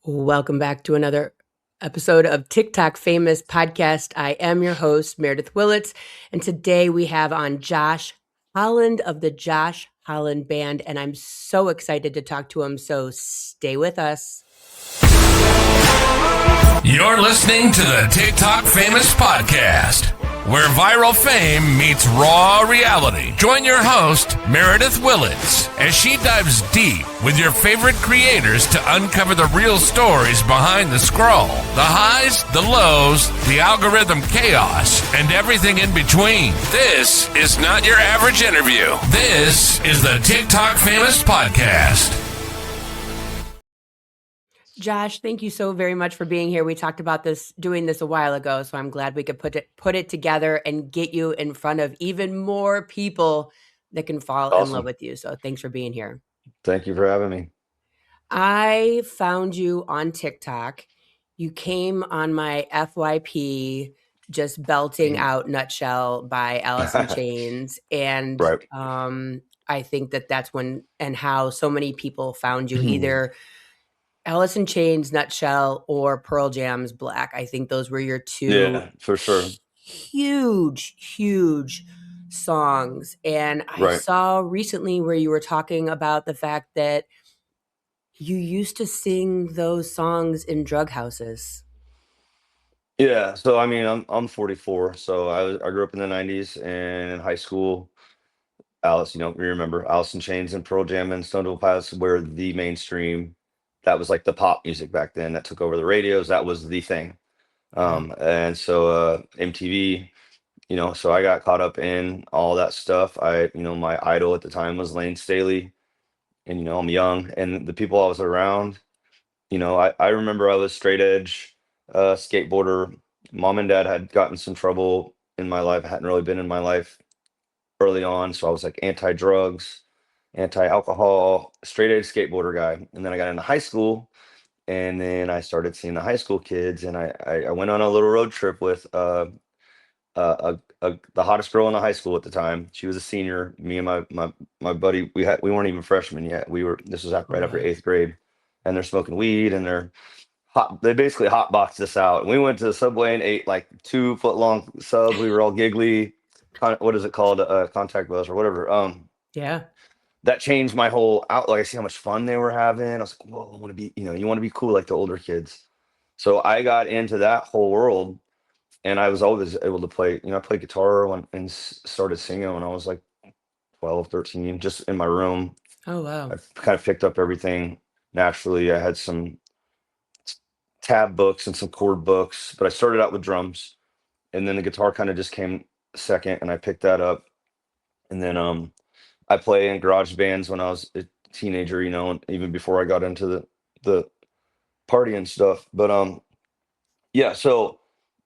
Welcome back to another episode of TikTok Famous Podcast. I am your host, Meredyth Willits, and today we have on Josh Holland of the Josh Holland Band, and I'm so excited to talk to him, so stay with us. You're listening to the TikTok Famous Podcast, where viral fame meets raw reality. Join your host, Meredyth Willits, as she dives deep with your favorite creators to uncover the real stories behind the scroll, the highs, the lows, the algorithm chaos, and everything in between. This is not your average interview. This is the TikTok Famous Podcast. Josh, thank you so very much for being here. We talked about doing this a while ago, so I'm glad we could put it together and get you in front of even more people that can fall in love with you. So thanks for being here. Thank you for having me. I found you on TikTok. You came on my FYP just belting out Nutshell by Alice in Chains. And Right. I think that's when and how so many people found you, either Alice in Chains, Nutshell, or Pearl Jam's Black. I think those were your two for sure. huge songs. And I saw recently where you were talking about the fact that you used to sing those songs in drug houses. Yeah. So I mean, I'm 44. So I grew up in the 90s, and in high school, Alice, you remember Alice in Chains and Pearl Jam and Stone Temple Pilots were the mainstream. That was like the pop music back then that took over the radios. That was the thing. And so MTV, so I got caught up in all that stuff. My idol at the time was Lane Staley, and I'm young, and the people I was around, I remember I was straight edge skateboarder. Mom and dad had gotten some trouble in my life, hadn't really been in my life early on. So I was like anti-drugs, anti-alcohol, straight edge skateboarder guy. And then I got into high school, and then I started seeing the high school kids, and I went on a little road trip with the hottest girl in the high school at the time. She was a senior. Me and my buddy, we weren't even freshmen yet. This was right after 8th grade, and they're smoking weed, and they basically hotboxed us out. And we went to the Subway and ate like 2-foot-long subs. We were all giggly. What is it called? Contact bus or whatever. Yeah. That changed my whole outlook. I see how much fun they were having. I was like, whoa, I want to be, you want to be cool like the older kids. So I got into that whole world, and I was always able to play, I played guitar and started singing when I was like 12, 13, just in my room. Oh, wow. I kind of picked up everything naturally. I had some tab books and some chord books, but I started out with drums, and then the guitar kind of just came second, and I picked that up. And then I play in garage bands when I was a teenager, and even before I got into the party and stuff. But yeah, so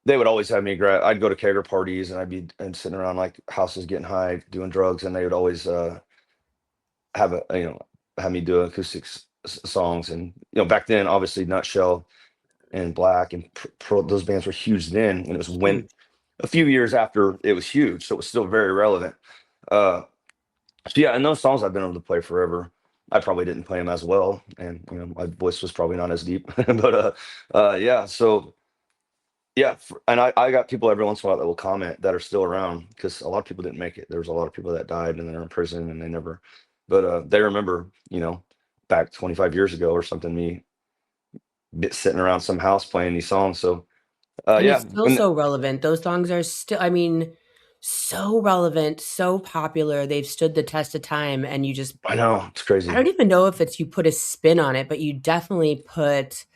they would always have me I'd go to kegger parties, and I'd be sitting around like houses getting high, doing drugs, and they would always have me do acoustic songs. And back then, obviously Nutshell and Black and those bands were huge then, and it was when a few years after it was huge, so it was still very relevant. So yeah, and those songs I've been able to play forever. I probably didn't play them as well, and my voice was probably not as deep, but yeah. So yeah, and I got people every once in a while that will comment that are still around, because a lot of people didn't make it. There was a lot of people that died and they're in prison and they never, but they remember, back 25 years ago or something, me sitting around some house playing these songs. So yeah, it's still so relevant. Those songs are still, so relevant, so popular. They've stood the test of time, and I know, it's crazy. I don't even know if it's you put a spin on it, but you definitely put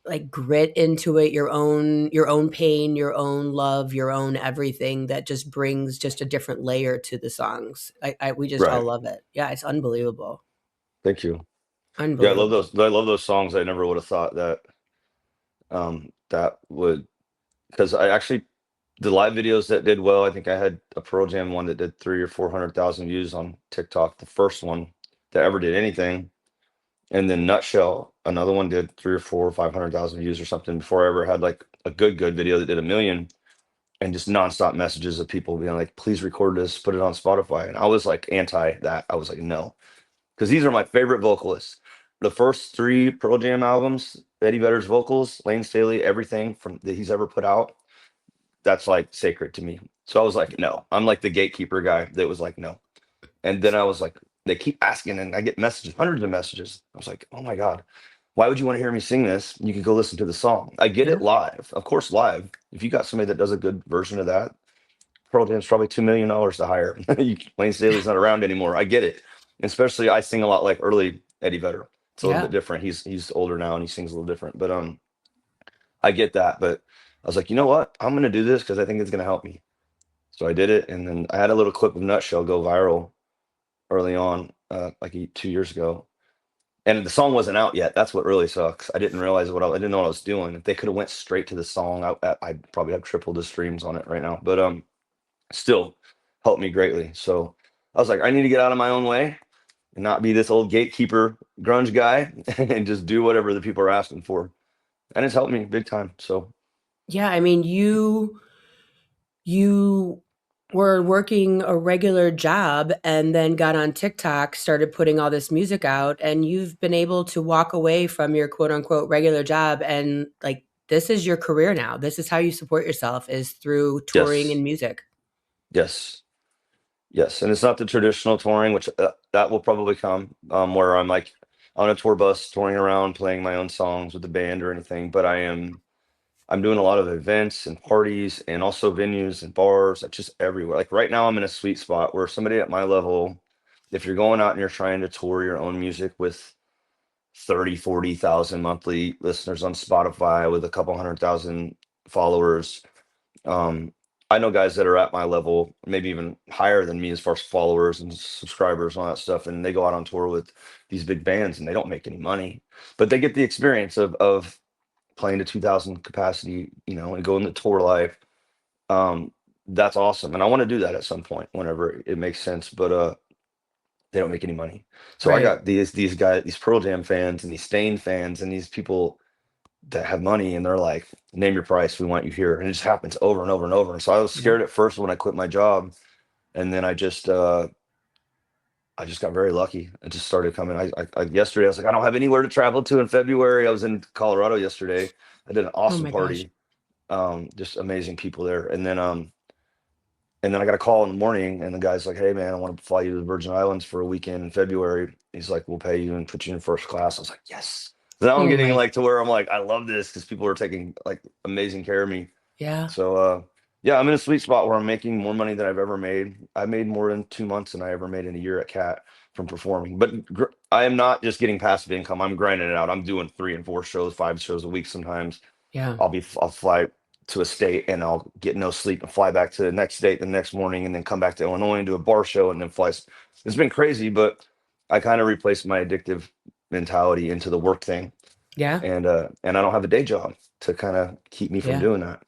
like grit into it, your own pain, your own love, your own everything, that just brings just a different layer to the songs. We just all love it. Yeah, it's unbelievable. Thank you. Unbelievable. Yeah, I love those songs. I never would have thought that that would, because the live videos that did well, I think I had a Pearl Jam one that did 300,000 or 400,000 views on TikTok, the first one that ever did anything. And then Nutshell, another one, did 300,000 or 400,000 or 500,000 views or something before I ever had like a good video that did 1 million, and just nonstop messages of people being like, please record this, put it on Spotify. And I was like anti that. I was like, no, because these are my favorite vocalists. the first three Pearl Jam albums, Eddie Vedder's vocals, Lane Staley, everything from that he's ever put out, that's like sacred to me. So I was like, no, I'm like the gatekeeper guy that was like, no. And then I was like, they keep asking, and I get messages, hundreds of messages. I was like, oh my God, why would you want to hear me sing this? You can go listen to the song. I get it Yeah. live. Of course, live. If you got somebody that does a good version of that, Pearl Jam's probably $2 million to hire. Wayne Staley's not around anymore. I get it. Especially I sing a lot like early Eddie Vedder. It's a little bit Yeah. different. He's older now and he sings a little different. But I get that. But I was like, you know what? I'm gonna do this because I think it's gonna help me. So I did it, and then I had a little clip of Nutshell go viral early on, like 2 years ago. And the song wasn't out yet. That's what really sucks. I didn't realize I didn't know what I was doing. If they could have went straight to the song, I'd probably have triple the streams on it right now. But still helped me greatly. So I was like, I need to get out of my own way and not be this old gatekeeper grunge guy and just do whatever the people are asking for. And it's helped me big time. So Yeah, I mean, you were working a regular job and then got on TikTok, started putting all this music out, and you've been able to walk away from your quote unquote regular job and like this is your career now. This is how you support yourself is through touring yes, and music. yes, yes. And it's not the traditional touring, which that will probably come where I'm like on a tour bus touring around playing my own songs with the band or anything. But I'm doing a lot of events and parties and also venues and bars, like just everywhere. Like right now, I'm in a sweet spot where somebody at my level, if you're going out and you're trying to tour your own music with 30, 40,000 monthly listeners on Spotify with a couple 100,000 followers, um, I know guys that are at my level, maybe even higher than me as far as followers and subscribers and all that stuff, and they go out on tour with these big bands and they don't make any money, but they get the experience of playing to 2,000 capacity, and going to tour life. Um, that's awesome. And I want to do that at some point whenever it makes sense, but they don't make any money. So I Right. got these guys, these Pearl Jam fans and these Stain fans and these people that have money and they're like, name your price, we want you here. And it just happens over and over and over. And so I was Yeah. scared at first when I quit my job. And then I just got very lucky. I just started coming. Yesterday I was like, I don't have anywhere to travel to in February. I was in Colorado yesterday. I did an Oh awesome my gosh. party. Just amazing people there. And then I got a call in the morning and the guy's like, hey man, I want to fly you to the Virgin Islands for a weekend in February. He's like, we'll pay you and put you in first class. I was like, yes. So now I'm Oh getting my like to where I'm like, I love this because people are taking like amazing care of me. yeah. So yeah, I'm in a sweet spot where I'm making more money than I've ever made. I made more in 2 months than I ever made in a year at Cat from performing. But I am not just getting passive income. I'm grinding it out. I'm doing 3 and 4 shows, 5 shows a week sometimes. Yeah. I'll fly to a state and I'll get no sleep and fly back to the next state the next morning and then come back to Illinois and do a bar show and then fly. It's been crazy, but I kind of replaced my addictive mentality into the work thing. Yeah. And I don't have a day job to kind of keep me from Yeah. doing that.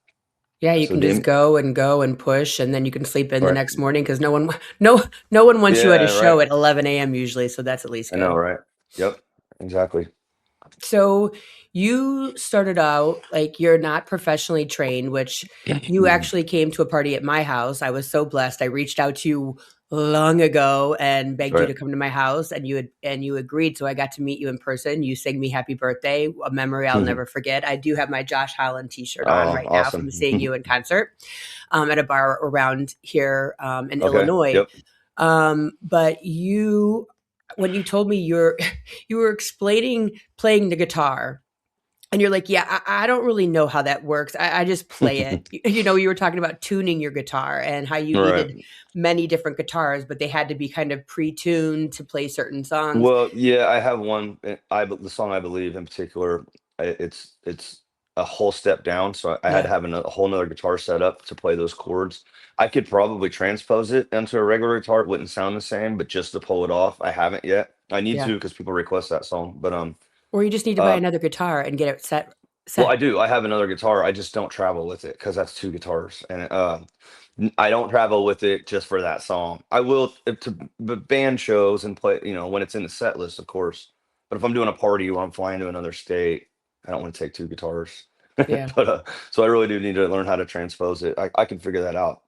Yeah, you So can just the go and push, and then you can sleep in the right. next morning because no one wants you at a Yeah, show right. at 11 a.m. usually, so that's at least I know, good. right? Yep, exactly. So you started out like you're not professionally trained, which you Mhm. actually came to a party at my house. I was so blessed. I reached out to you long ago and begged you Right. to come to my house and you agreed. So I got to meet you in person. You sang me happy birthday, a memory I'll never forget. I do have my Josh Holland t-shirt on Oh, right now from awesome. seeing you in concert at a bar around here in Okay. Illinois. Yep. But you, when you told me you were explaining playing the guitar, and you're like, yeah, I don't really know how that works. I just play it. You were talking about tuning your guitar and how you Right. needed many different guitars, but they had to be kind of pre-tuned to play certain songs. Well, yeah, I have one. The song I believe in particular, it's a whole step down. So I had to Yeah, have a whole nother guitar set up to play those chords. I could probably transpose it into a regular guitar. It wouldn't sound the same, but just to pull it off, I haven't yet. I need yeah. to because people request that song. But Or you just need to buy uh, another guitar and get it set. well, I Set. do. I have another guitar. I just don't travel with it because that's two guitars, and I don't travel with it just for that song. I will to band shows and play, when it's in the set list, of course. But if I'm doing a party or I'm flying to another state, I don't want to take two guitars. Yeah, But so I really do need to learn how to transpose it. I can figure that out.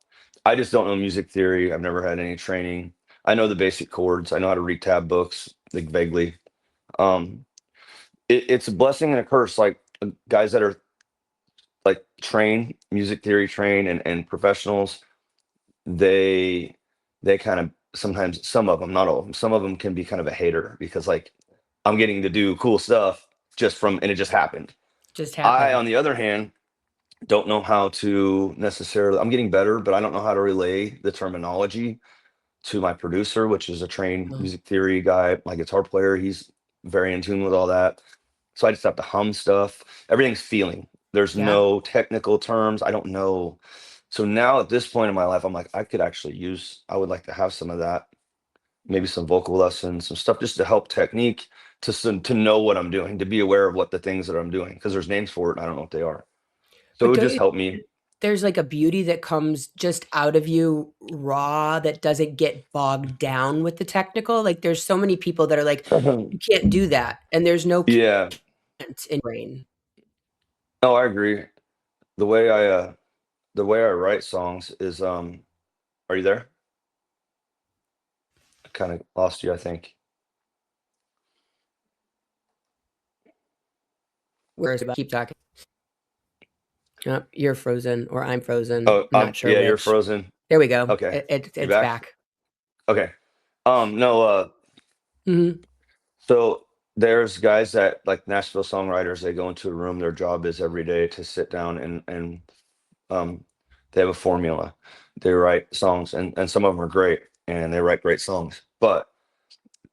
I just don't know music theory. I've never had any training. I know the basic chords. I know how to read tab books, like vaguely. it's a blessing and a curse. Like guys that are like trained, music theory trained, and professionals, they they kind of sometimes, some of them, not all of them, some of them can be kind of a hater because like I'm getting to do cool stuff just from, and it just happened. Just I, happened. on the other hand, don't know how to necessarily, I'm getting better, but I don't know how to relay the terminology to my producer, which is a trained Oh, music theory guy. My guitar player, he's very in tune with all that. So I just have to hum stuff. Everything's feeling. There's yeah. no technical terms. I don't know. So now at this point in my life, I'm like, I could actually use, I would like to have some of that, maybe some vocal lessons, some stuff just to help technique, to know what I'm doing, to be aware of what the things that I'm doing, because there's names for it and I don't know what they are. So it But would don't just you help think me. there's like a beauty that comes just out of you raw that doesn't get bogged down with the technical? Like there's so many people that are like, you can't do that. And there's no Yeah. can't in brain. Oh, I agree. The way I the way I write songs is are you there? I kind of lost you, I think. Whereas keep talking. Oh, you're frozen or I'm frozen. Oh, Not sure yeah, you're which. frozen. There we go. Okay. You It's back? back. Okay. No, Mhm. so there's guys that like Nashville songwriters, they go into a room, their job is every day to sit down and um they have a formula. They write songs, and some of them are great and they write great songs, but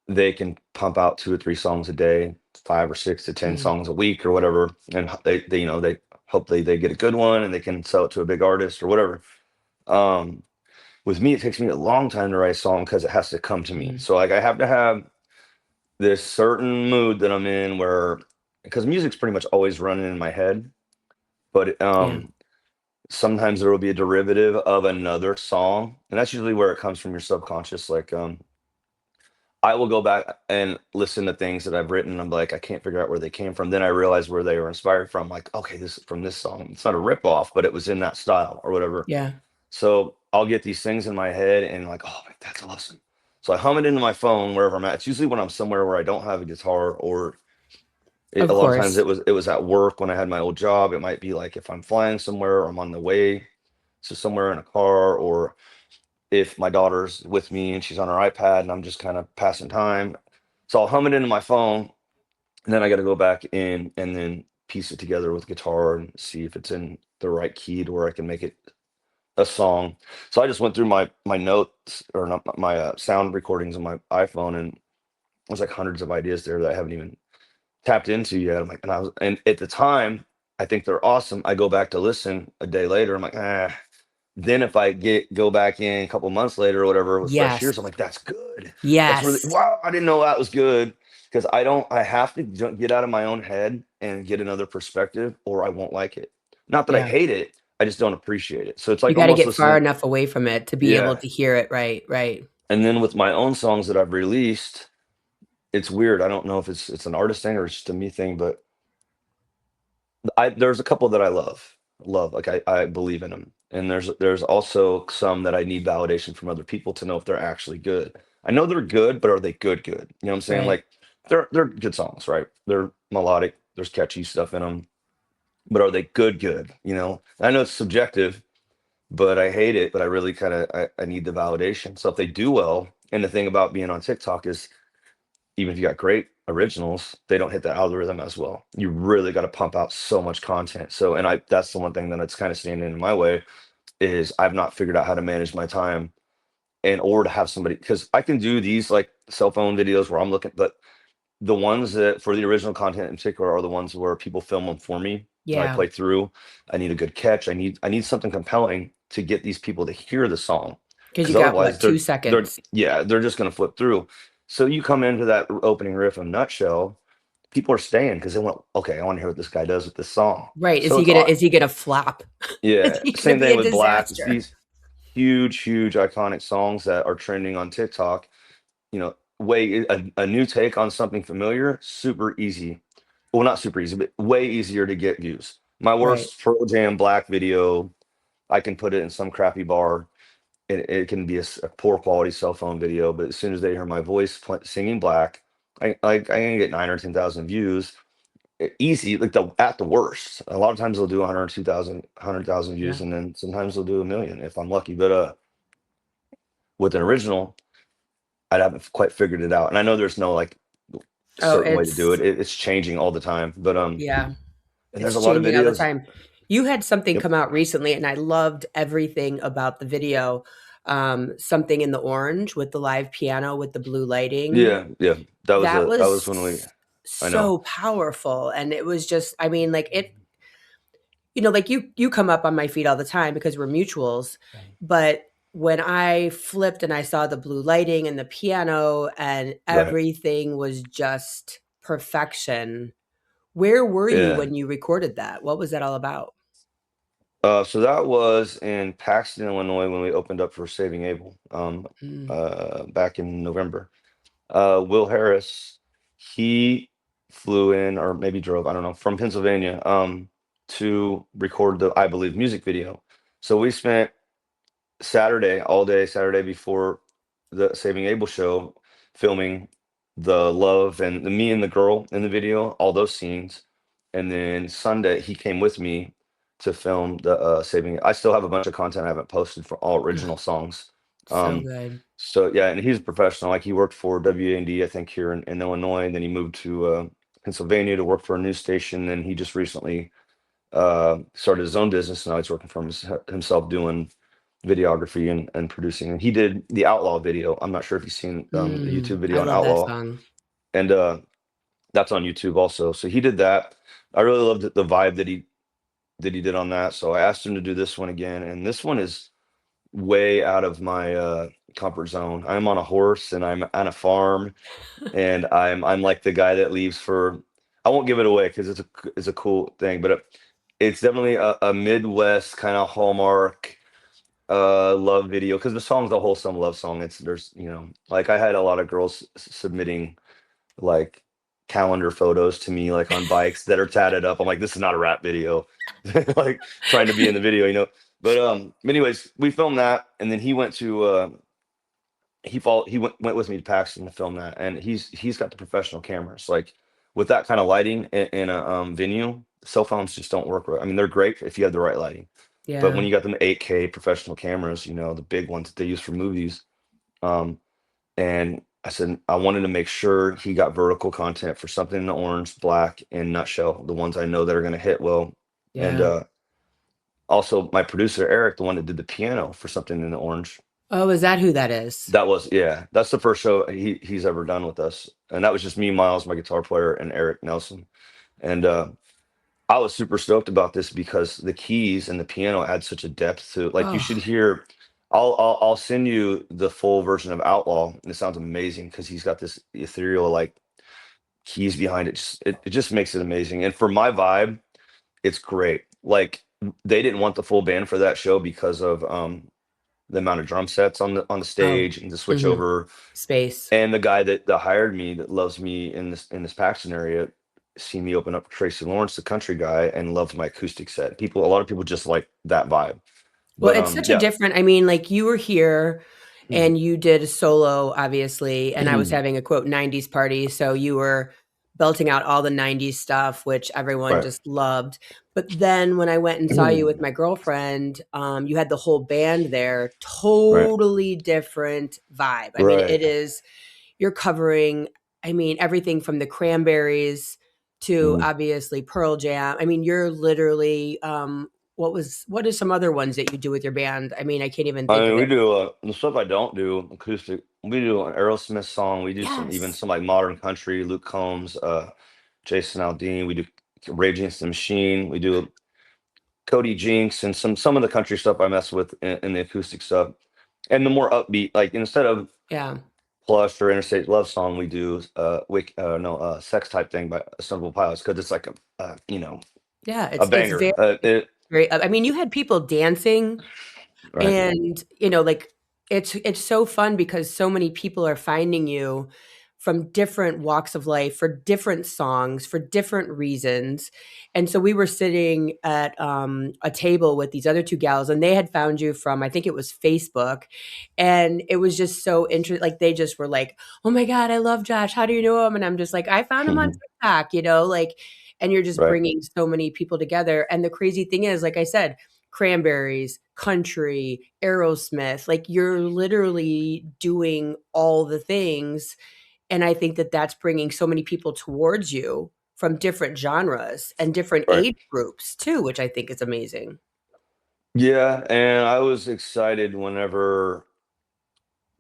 they can pump out 2 or 3 songs a day, 5 or 6 to 10 Mm. songs a week or whatever. And they they hopefully they get a good one and they can sell it to a big artist or whatever. Um, with me, it takes me a long time to write a song because it has to come to me. Mm. So like I have to have this certain mood that I'm in where, because music's pretty much always running in my head, but Yeah. sometimes there will be a derivative of another song, and that's usually where it comes from, your subconscious. Like I will go back and listen to things that I've written. I'm like, I can't figure out where they came from. Then I realize where they were inspired from. Like, okay, this is from this song. It's not a rip off, but it was in that style or whatever. Yeah. So I'll get these things in my head and like, oh, that's awesome. So I hum it into my phone wherever I'm at. It's usually when I'm somewhere where I don't have a guitar, or Of a lot of times course. it was at work when I had my old job. It might be like if I'm flying somewhere or I'm on the way to somewhere in a car, or if my daughter's with me and she's on her iPad and I'm just kind of passing time. So I'll hum it into my phone, and then I got to go back in and then piece it together with guitar and see if it's in the right key to where I can make it a song. So I just went through my notes, or not my sound recordings on my iPhone, and there's like hundreds of ideas there that I haven't even tapped into yet. I'm like, and at the time, I think they're awesome. I go back to listen a day later. I'm like, ah. Then if I go back in a couple months later or whatever with fresh Yes. ears, I'm like, that's good. That's really, Yes. wow. I didn't know that was good, because I have to get out of my own head and get another perspective, or I won't like it. Not that I Yeah. hate it, I just don't appreciate it. So it's You like gotta almost get far listening. enough away from it to be able Yeah. to hear it right, right. And then with my own songs that I've released, it's weird. I don't know if it's an artist thing or it's just a me thing, but there's a couple that I love. Like I believe in them, and there's also some that I need validation from other people to know if they're actually good. I know they're good, but are they good? Good. You know what I'm saying? Right. Like they're good songs, right? They're melodic. There's catchy stuff in them, but are they good? Good. You know. I know it's subjective, but I hate it. But I really kind of I need the validation. So if they do well, and the thing about being on TikTok is, even if you got great originals, they don't hit the algorithm as well. You really got to pump out so much content. So, and I, that's the one thing that it's kind of standing in my way, is I've not figured out how to manage my time, and or to have somebody, because I can do these like cell phone videos where I'm looking, but the ones that for the original content in particular are the ones where people film them for me and I Yeah. play through. I need a good catch. I need something compelling to get these people to hear the song, Because you because got otherwise what, 2 they're seconds? yeah, they're just gonna flip through. So you come into that opening riff of Nutshell, people are staying because they want, okay, I want to hear what this guy does with this song. Right. So it's odd. Is he gonna flop? Is Yeah, he gonna same be thing a with Black. It's disaster? these huge iconic songs that are trending on TikTok. Way a new take on something familiar, super easy. Well, not super easy, but way easier to get views. My Right. worst Pearl Jam Black video, I can put it in some crappy bar. It can be a poor quality cell phone video, but as soon as they hear my voice singing Black, I can get 9 or 10,000 views. easy, like at the worst. A lot of times they'll do 100,000 views, Yeah. and then sometimes they'll do a million if I'm lucky. But with an original, I haven't quite figured it out. And I know there's no like Oh, certain way to do it. it's It's changing all the time. But yeah, and there's it's a lot of changing all the videos. time. You had something Yep. come out recently, and I loved everything about the video. Something in the orange with the live piano with the blue lighting. Yeah, yeah. That That was when we. was I know. so powerful, and it was just, I mean, like, it like, you come up on my feed all the time because we're mutuals, but when I flipped and I saw the blue lighting and the piano and Right. everything was just perfection, where were you Yeah. when you recorded that? What was that all about? So that was in Paxton, Illinois, when we opened up for Saving Abel, Mm. back in November. Will Harris, he flew in, or maybe drove, I don't know, from Pennsylvania, to record the I Believe music video. So we spent Saturday, all day Saturday before the Saving Abel show, filming the love and the me and the girl in the video, all those scenes. And then Sunday, he came with me to film the Saving. I still have a bunch of content I haven't posted for all Ugh, original songs. so Um, good. so yeah, and he's a professional. Like he worked for WAND, I think, here in Illinois, and then he moved to Pennsylvania to work for a news station. And he just recently started his own business. And now he's working for himself doing videography and producing. And he did the Outlaw video. I'm not sure if you've seen the YouTube I video on love that Outlaw, song. and that's on YouTube also. So he did that. I really loved the vibe that he did on that. So I asked him to do this one again, and this one is way out of my comfort zone. I'm on a horse and I'm on a farm, and I'm like the guy that leaves for. I won't give it away because it's a cool thing, but it's definitely a Midwest kind of Hallmark love video, because the song's a wholesome love song. It's there's like I had a lot of girls submitting like calendar photos to me like on bikes that are tatted up. I'm like, this is not a rap video. Like trying to be in the video. But anyways, we filmed that, and then he went to he went with me to Paxton to film that, and he's got the professional cameras. Like with that kind of lighting in a venue, cell phones just don't work right. I mean, they're great if you have the right lighting, but when Yeah. you got them 8K professional cameras, the big ones that they use for movies, um, and I said I wanted to make sure he got vertical content for something in the orange, black, and nutshell, the ones I know that are going to hit well. And Yeah. also my producer Eric, the one that did the piano for something in the orange. Oh, is that who that is? That was, yeah, that's the first show he's ever done with us, and that was just me, Miles, my guitar player, and Eric Nelson. And I was super stoked about this because the keys and the piano add such a depth to, like, you Oh, should hear. I'll send you the full version of Outlaw, and it sounds amazing because he's got this ethereal like keys behind it. It just makes it amazing. And for my vibe, it's great. Like they didn't want the full band for that show because of the amount of drum sets on the oh, stage and the switch mhm. over. Space. And the guy that hired me, that loves me in this Paxton area, seen me open up for Tracy Lawrence, the country guy, and loved my acoustic set. A lot of people just like that vibe. Well, But it's such a yeah. different, I mean, like, you were here Mhm. and you did a solo, obviously, and I was having a, quote, "90s party," so you were belting out all the '90s stuff, which everyone Right. just loved. But then when I went and saw you with my girlfriend, you had the whole band there, Right. totally different vibe. I mean, Right. it is, you're covering, I mean, everything from the Cranberries to Mhm. obviously Pearl Jam. I mean, you're literally, what are some other ones that you do with your band? I mean, I can't even I think mean, of we it. do the stuff I don't do acoustic. We do an Aerosmith song. We do even Yes. some like modern country, Luke Combs, Jason Aldean. We do Rage Against the Machine. We do Cody Jinks and some of the country stuff I mess with in the acoustic stuff. And the more upbeat, like instead of Yeah. Plush or Interstate Love Song, we do Sex Type Thing by Stumble Pilots, because it's like Yeah, a it's very, banger. very, I mean, you had people dancing. Right. And, like, it's so fun because so many people are finding you from different walks of life for different songs, for different reasons. And so we were sitting at, a table with these other 2 gals, and they had found you from, I think it was Facebook, and it was just so interesting. Like, they just were like, "Oh my god, I love Josh. How do you know him?" And I'm just like, "I found him on TikTok," like, and you're just Right. bringing so many people together. And the crazy thing is, like I said, Cranberries, country, Aerosmith, like you're literally doing all the things. And I think that that's bringing so many people towards you from different genres and different Right. age groups too, which I think is amazing. Yeah, and I was excited whenever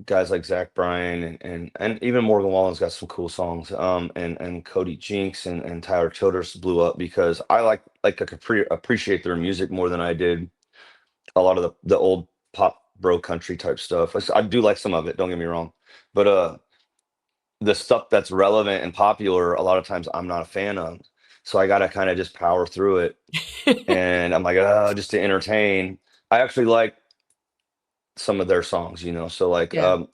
guys like Zach Bryan and even Morgan Wallen's got some cool songs. And Cody Jinks and Tyler Childers blew up because I could appreciate their music more than I did a lot of the old pop bro country type stuff. I do like some of it, don't get me wrong. But the stuff that's relevant and popular, a lot of times I'm not a fan of. So I gotta kind of just power through it. And I'm like, oh, just to entertain. I actually like some of their songs, you know. So like Yeah.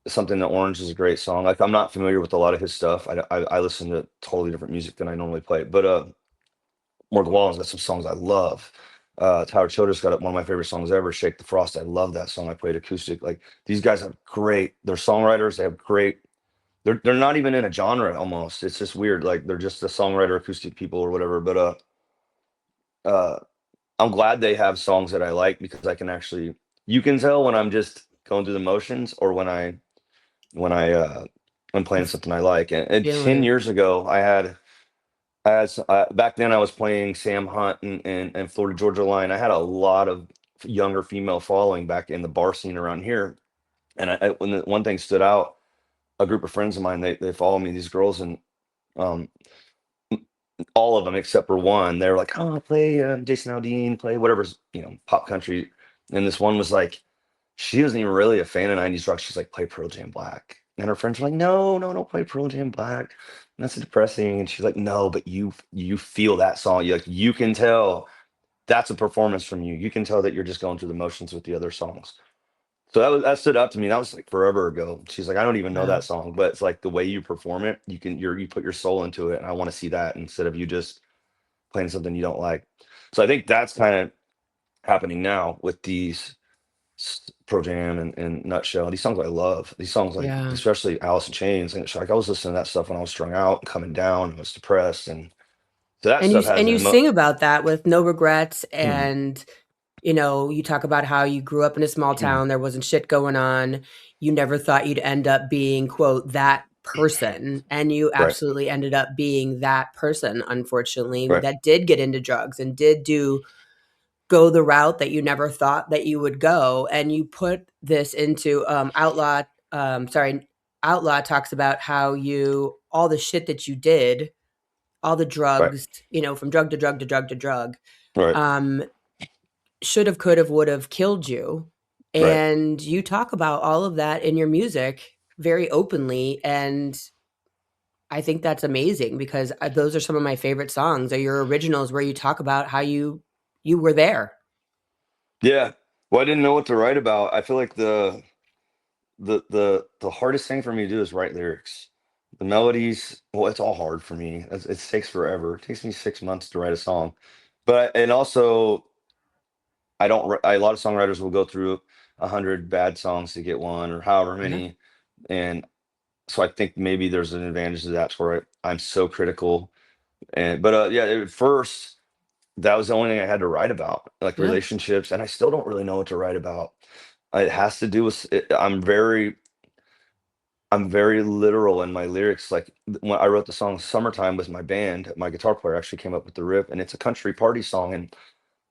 Something that Orange is a great song. Like I'm not familiar with a lot of his stuff. I listen to totally different music than I normally play. But Morgan Wallen's got some songs I love. Tyler Childers got one of my favorite songs ever, "Shake the Frost." I love that song. I played acoustic. Like these guys have great. They're songwriters. They have great. They're not even in a genre almost. It's just weird. Like they're just the songwriter acoustic people or whatever. But uh, I'm glad they have songs that I like because I can actually. You can tell when I'm just going through the motions or when I'm playing You're something I like. And feeling 10 it. years ago, back then I was playing Sam Hunt and Florida Georgia Line. I had a lot of younger female following back in the bar scene around here. And when one thing stood out, a group of friends of mine, they follow me, these girls, and um, all of them except for one, they were like, "Oh, play Jason Aldean, play whatever's pop country." And this one was like, she wasn't even really a fan of 90s rock. She's like, "Play Pearl Jam Black." And her friends were like, "No, no, don't play Pearl Jam Black. That's depressing." And she's like, "No, but you feel that song. You can tell that's a performance from you. You can tell that you're just going through the motions with the other songs." So that stood out to me. That was like forever ago. She's like, "I don't even know Wow. that song, but it's like the way you perform it, you put your soul into it, and I want to see that instead of you just playing something you don't like." So I think that's kind of happening now with these Pro Jam and Nutshell. These songs I love. These songs like Yeah. especially Alice in Chains. And it's like I was listening to that stuff when I was strung out, coming down, I was depressed, and so that stuff has And an you emo. sing about that with no regrets, Mhm, and you talk about how you grew up in a small mhm. town, there wasn't shit going on. You never thought you'd end up being, quote, that person, and you Right, absolutely ended up being that person, unfortunately, right, that did get into drugs and did go the route that you never thought that you would go, and you put this into Outlaw talks about how you all the shit that you did, all the right, drugs, from drug to drug to drug to drug, right, um, should have, could have, would have killed you. right. And you talk about all of that in your music very openly. And I think that's amazing because those are some of my favorite songs, are your originals where you talk about how you were there. Yeah. Well, I didn't know what to write about. I feel like the hardest thing for me to do is write lyrics. The melodies, well, it's all hard for me. It takes forever. It takes me 6 months to write a song. But and also I don't. A lot of songwriters will go through 100 bad songs to get one, or however Yeah. many, and so I think maybe there's an advantage to that where I'm so critical. And but yeah, at first that was the only thing I had to write about, like Yeah. relationships, and I still don't really know what to write about. It has to do with I'm very literal in my lyrics. Like when I wrote the song "Summertime" with my band, my guitar player actually came up with the riff, and it's a country party song, and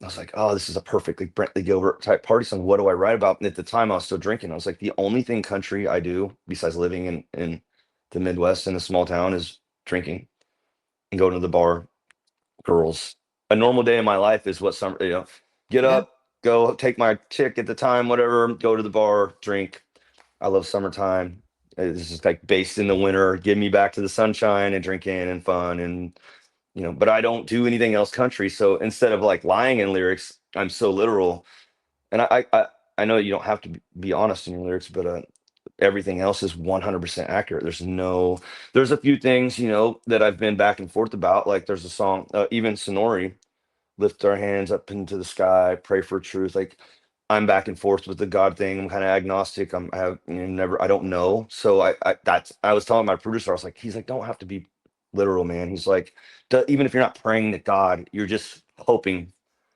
I was like, "Oh, this is a perfect like Brentley Gilbert type party song. What do I write about?" And at the time, I was still drinking. I was like, "The only thing country I do besides living in the Midwest in a small town is drinking and going to the bar, girls. A normal day in my life is what summer, get Yeah. up, go take my chick at the time, whatever, go to the bar, drink. I love summertime. It's just like based in the winter, give me back to the sunshine and drinking and fun and but I don't do anything else country. So instead of like lying in lyrics, I'm so literal. And I know you don't have to be honest in your lyrics, but everything else is 100% accurate. There's a few things, that I've been back and forth about. Like there's a song, even Sonori, lift our hands up into the sky, pray for truth. Like I'm back and forth with the God thing. I'm kind of agnostic. I have never, I don't know. So I was telling my producer, I was like, he's like, don't have to be. literal, man. He's like, even if you're not praying to God, you're just hoping,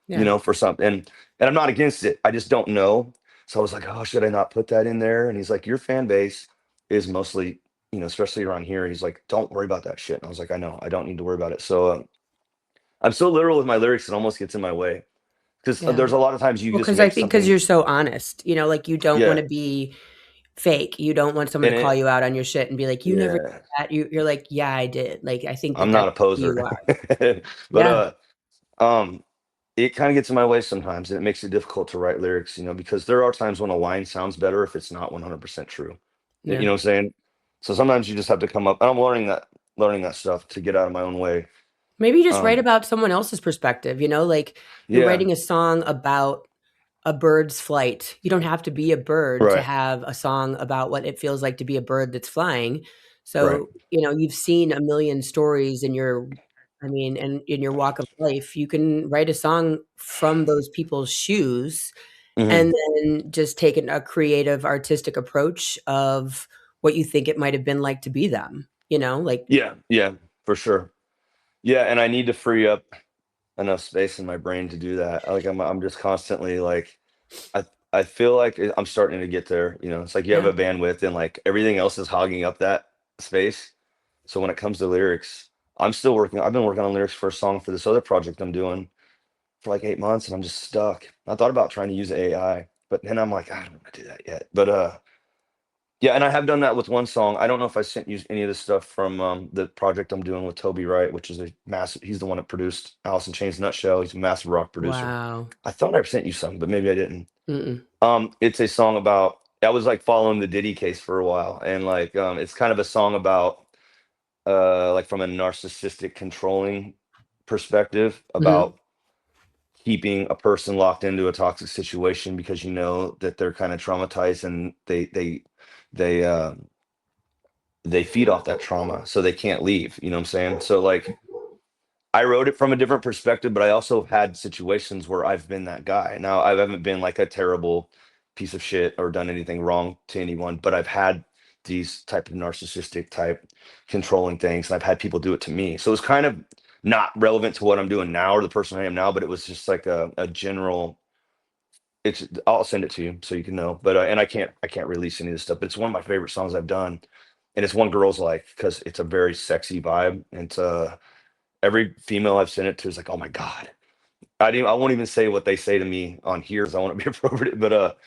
Yeah. for something. And I'm not against it. I just don't know. So I was like, oh, should I not put that in there? And he's like, your fan base is mostly, especially around here. He's like, don't worry about that shit. And I was like, I know, I don't need to worry about it. So I'm so literal with my lyrics, it almost gets in my way because Yeah. there's a lot of times you Well, just because I make think because something. you're so honest, like you don't want Yeah. to be fake. You don't want someone And to call it, you out on your shit and be like, "You never did yeah, that." You're like, "Yeah, I did." Like, I think that I'm not that's a who poser. you are. But, Yeah. um, it kind of gets in my way sometimes, and it makes it difficult to write lyrics, because there are times when a line sounds better if it's not 100% true. You Yeah. know what I'm saying? So sometimes you just have to come up, and I'm learning that stuff to get out of my own way. Maybe you just write Um, about someone else's perspective, like you're yeah, writing a song about a bird's flight. You don't have to be a bird to right, have a song about what it feels like to be a bird that's flying. right. So, you've seen a million stories in your I mean, and in your walk of life. You can write a song from those people's shoes Hmm. and then just take a creative artistic approach of what you think it might have been like to be them, like Yeah, yeah, for sure. Yeah, and I need to free up enough space in my brain to do that. Like I'm just constantly like I feel like I'm starting to get there. It's like you have yeah. a bandwidth and like everything else is hogging up that space. So when it comes to lyrics, I'm still working. I've been working on lyrics for a song for this other project I'm doing for like 8 months, and I'm just stuck. I thought about trying to use AI, but then I'm like, I don't want to do that yet. But yeah, and I have done that with one song. I don't know if I sent you any of this stuff from the project I'm doing with Toby Wright, which is a massive. He's the one that produced Alice in Chains Nutshell. He's a massive rock producer. Wow. I thought I sent you some, but maybe I didn't. Mm-mm. It's a song about. I was like following the Diddy case for a while, and like it's kind of a song about like from a narcissistic, controlling perspective Mhm. about keeping a person locked into a toxic situation because that they're kind of traumatized and they they feed off that trauma, so they can't leave. You know what I'm saying? So like I wrote it from a different perspective, but I also had situations where I've been that guy. Now, I haven't been like a terrible piece of shit or done anything wrong to anyone, but I've had these type of narcissistic type controlling things, and I've had people do it to me. So it's kind of not relevant to what I'm doing now or the person I am now, but it was just like a general. I'll send it to you so you can know. But and I can't release any of this stuff, but it's one of my favorite songs I've done, and it's one girls like because it's a very sexy vibe, and it's every female I've sent it to is like, "Oh my God." I won't even say what they say to me on here because I want to be appropriate. But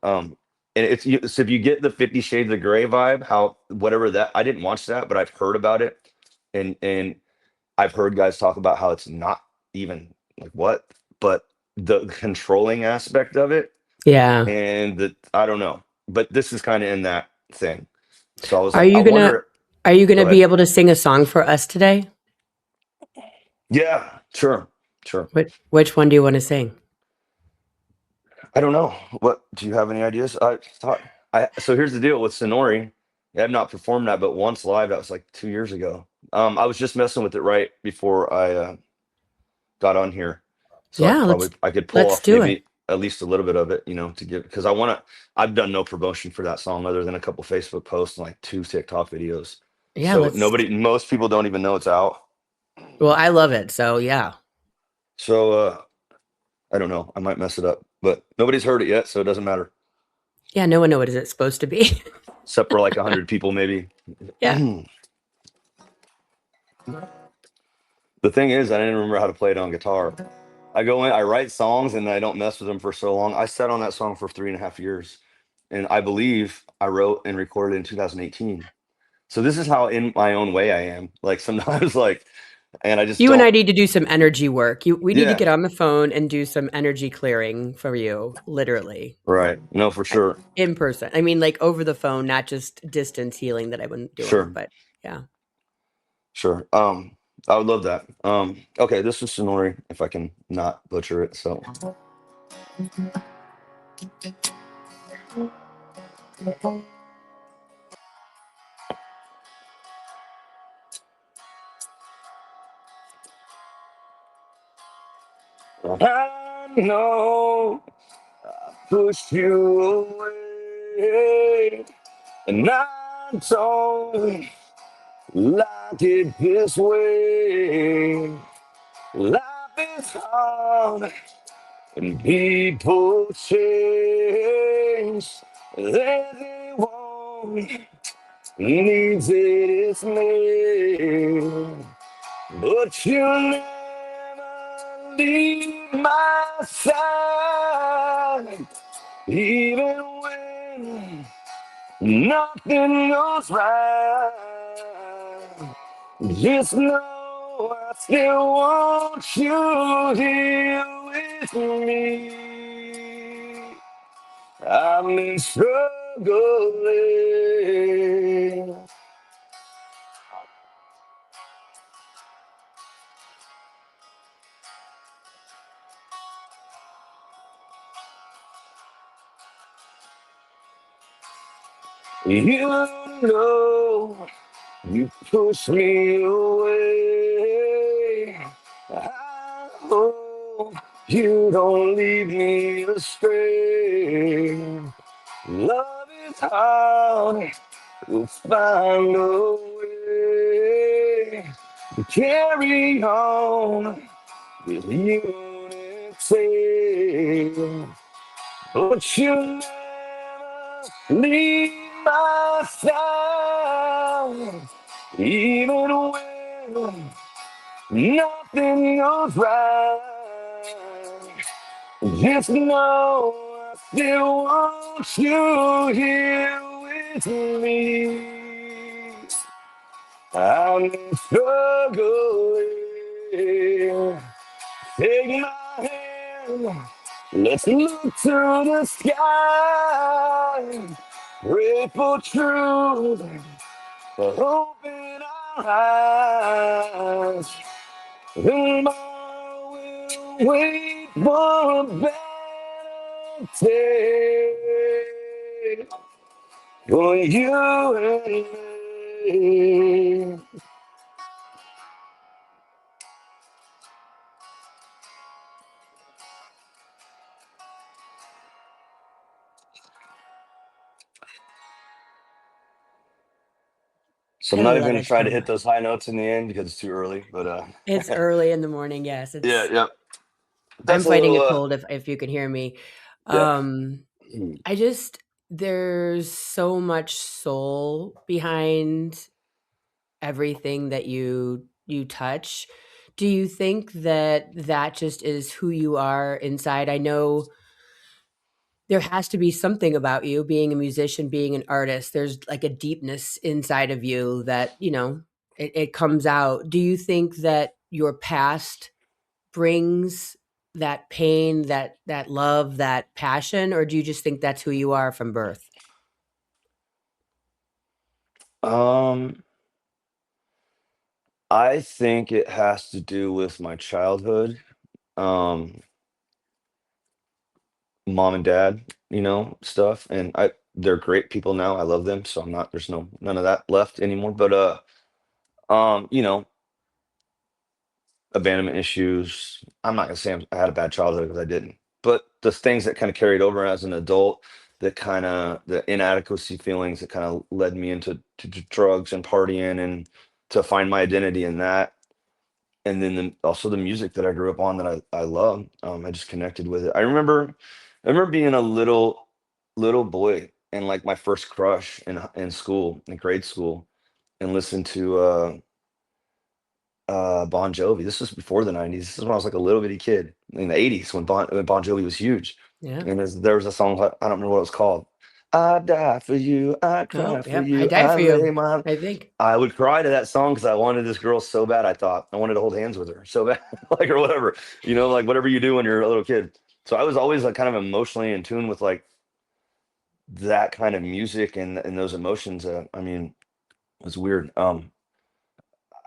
um, and so if you get the 50 Shades of Grey vibe, how whatever that I didn't watch that, but I've heard about it, and I've heard guys talk about how it's not even like what, but the controlling aspect of it, Yeah. and the I don't know, but this is kind of in that thing. So I was Are like, I you gonna wonder. are you Go gonna be ahead. able to sing a song for us today? Yeah, sure, sure. Which one do you want to sing? I don't know. What do you have any ideas? I thought so here's the deal with Sonori. I have not performed that but once live. That was like 2 years ago. I was just messing with it right before I got on here. So Yeah, let's I could pull let's off do it. maybe at least a little bit of it, to give because I've done no promotion for that song other than a couple Facebook posts and like 2 TikTok videos. Yeah, So let's most people don't even know it's out. well, I love it. So, yeah. So I don't know. I might mess it up, but nobody's heard it yet, so it doesn't matter. Yeah, no one knows what is it supposed to be. Except for like 100 people maybe. Yeah. The thing is, I didn't remember how to play it on guitar. I go in, I write songs, and I don't mess with them for so long. I sat on that song for 3.5 years, and I believe I wrote and recorded in 2018. So this is how in my own way I am. Like sometimes, like, and I just You and I don't. need to do some energy work. We need to Yeah, get on the phone and do some energy clearing for you, literally, right. No, for sure, in person. I mean, like over the phone, not just distance healing that I've been doing, sure, but yeah. sure. I would love that. Okay, this is Sonori, if I can not butcher it. So. I know push you away, and I don't like it this way. Life is hard and people change. Everyone needs it, it's me. But you'll never leave my side, even when nothing goes right. Just know I still want you here with me. I've been struggling. You know you push me away. I hope you don't lead me astray. Love is hard, we'll find a way to carry on with unity. But you never leave my side, even when nothing goes right. Just know I still want you here with me. I'm struggling. Take my hand, let's look to the sky. Pray for truth, for hope in our eyes. Tomorrow we'll wait for a better day for you and me. So I'm I not even love gonna it try so to hit much. those high notes in the end because it's too early. But It's early in the morning. Yes, yeah, it's. yeah. I'm That's a fighting little a cold. If you can hear me, yeah. um, I just there's so much soul behind everything that you touch. Do you think that that just is who you are inside? I know there has to be something about you being a musician, being an artist. There's like a deepness inside of you that, it comes out. Do you think that your past brings that pain, that love, that passion, or do you just think that's who you are from birth? Um, I think it has to do with my childhood. Um, Mom and dad, stuff, and they're great people now. I love them, so I'm not there's none of that left anymore. But um, you know, abandonment issues. I'm not gonna say I had a bad childhood because I didn't. But the things that kind of carried over as an adult, the inadequacy feelings that kind of led me into to drugs and partying and to find my identity in that. And then also the music that I grew up on that I love. I just connected with it. I remember being a little boy and like my first crush in school, in grade school, and listen to Bon Jovi. This was before the 90s. This is when I was like a little bitty kid in the 80s when Bon Jovi was huge. Yeah. And there was a song, I don't remember what it was called. I die for you, I Oh, cry for yep. I you, died I for lay you, my. I think. I would cry to that song because I wanted this girl so bad. I thought I wanted to hold hands with her so bad, like or whatever, like whatever you do when you're a little kid. So I was always like kind of emotionally in tune with like that kind of music and those emotions. I mean, it was weird.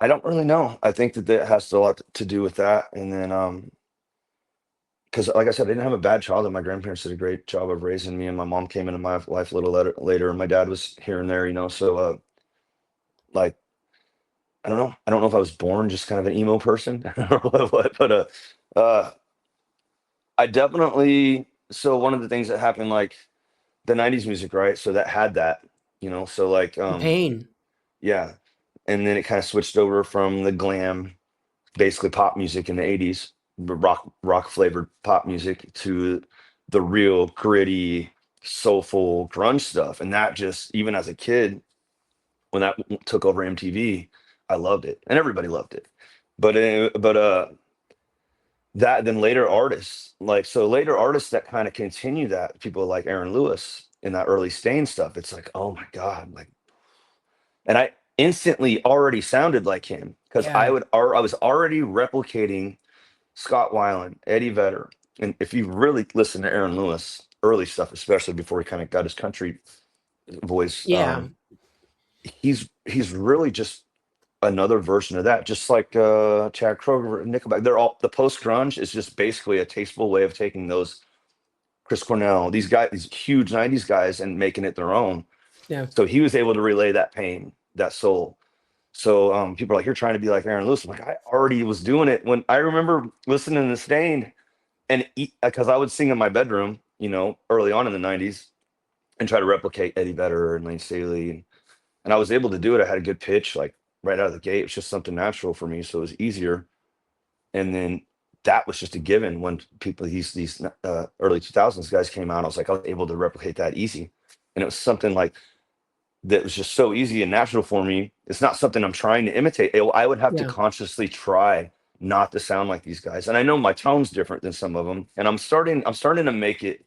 I don't really know. I think that has a lot to do with that. And then, because like I said, I didn't have a bad childhood. My grandparents did a great job of raising me, and my mom came into my life a little later, and my dad was here and there. So, like, I don't know. I don't know if I was born just kind of an emo person or what, but uh, I definitely. So one of the things that happened, like the '90s music, right? So that had that. So like, Pain. yeah, and then it kind of switched over from the glam, basically pop music in the 80s, rock flavored pop music, to the real gritty, soulful grunge stuff. And that just, even as a kid, when that took over MTV, I loved it, and everybody loved it. But that, then later artists, later artists that kind of continue that, people like Aaron Lewis in that early Stain stuff, it's like, oh my God, like, and I instantly already sounded like him, because Yeah. I was already replicating Scott Weiland, Eddie Vedder. And if you really listen to Aaron Lewis early stuff, especially before he kind of got his country voice, Yeah. he's really just another version of that, just like Chad Kroeger and Nickelback. They're all, the post grunge is just basically a tasteful way of taking those Chris Cornell, these guys, these huge 90s guys, and making it their own. Yeah. So he was able to relay that pain, that soul. So people are like, you're trying to be like Aaron Lewis. I'm like, I already was doing it. When I remember listening to Stain, and because I would sing in my bedroom, early on in the 90s, and try to replicate Eddie Vedder and Lane Staley. And I was able to do it. I had a good pitch, like right out of the gate. It's just something natural for me. So it was easier. And then that was just a given when people, these early 2000s guys came out. I was like, I was able to replicate that easy. And it was something like that was just so easy and natural for me. It's not something I'm trying to imitate. I would have to Yeah. consciously try not to sound like these guys. And I know my tone's different than some of them. And I'm starting to make it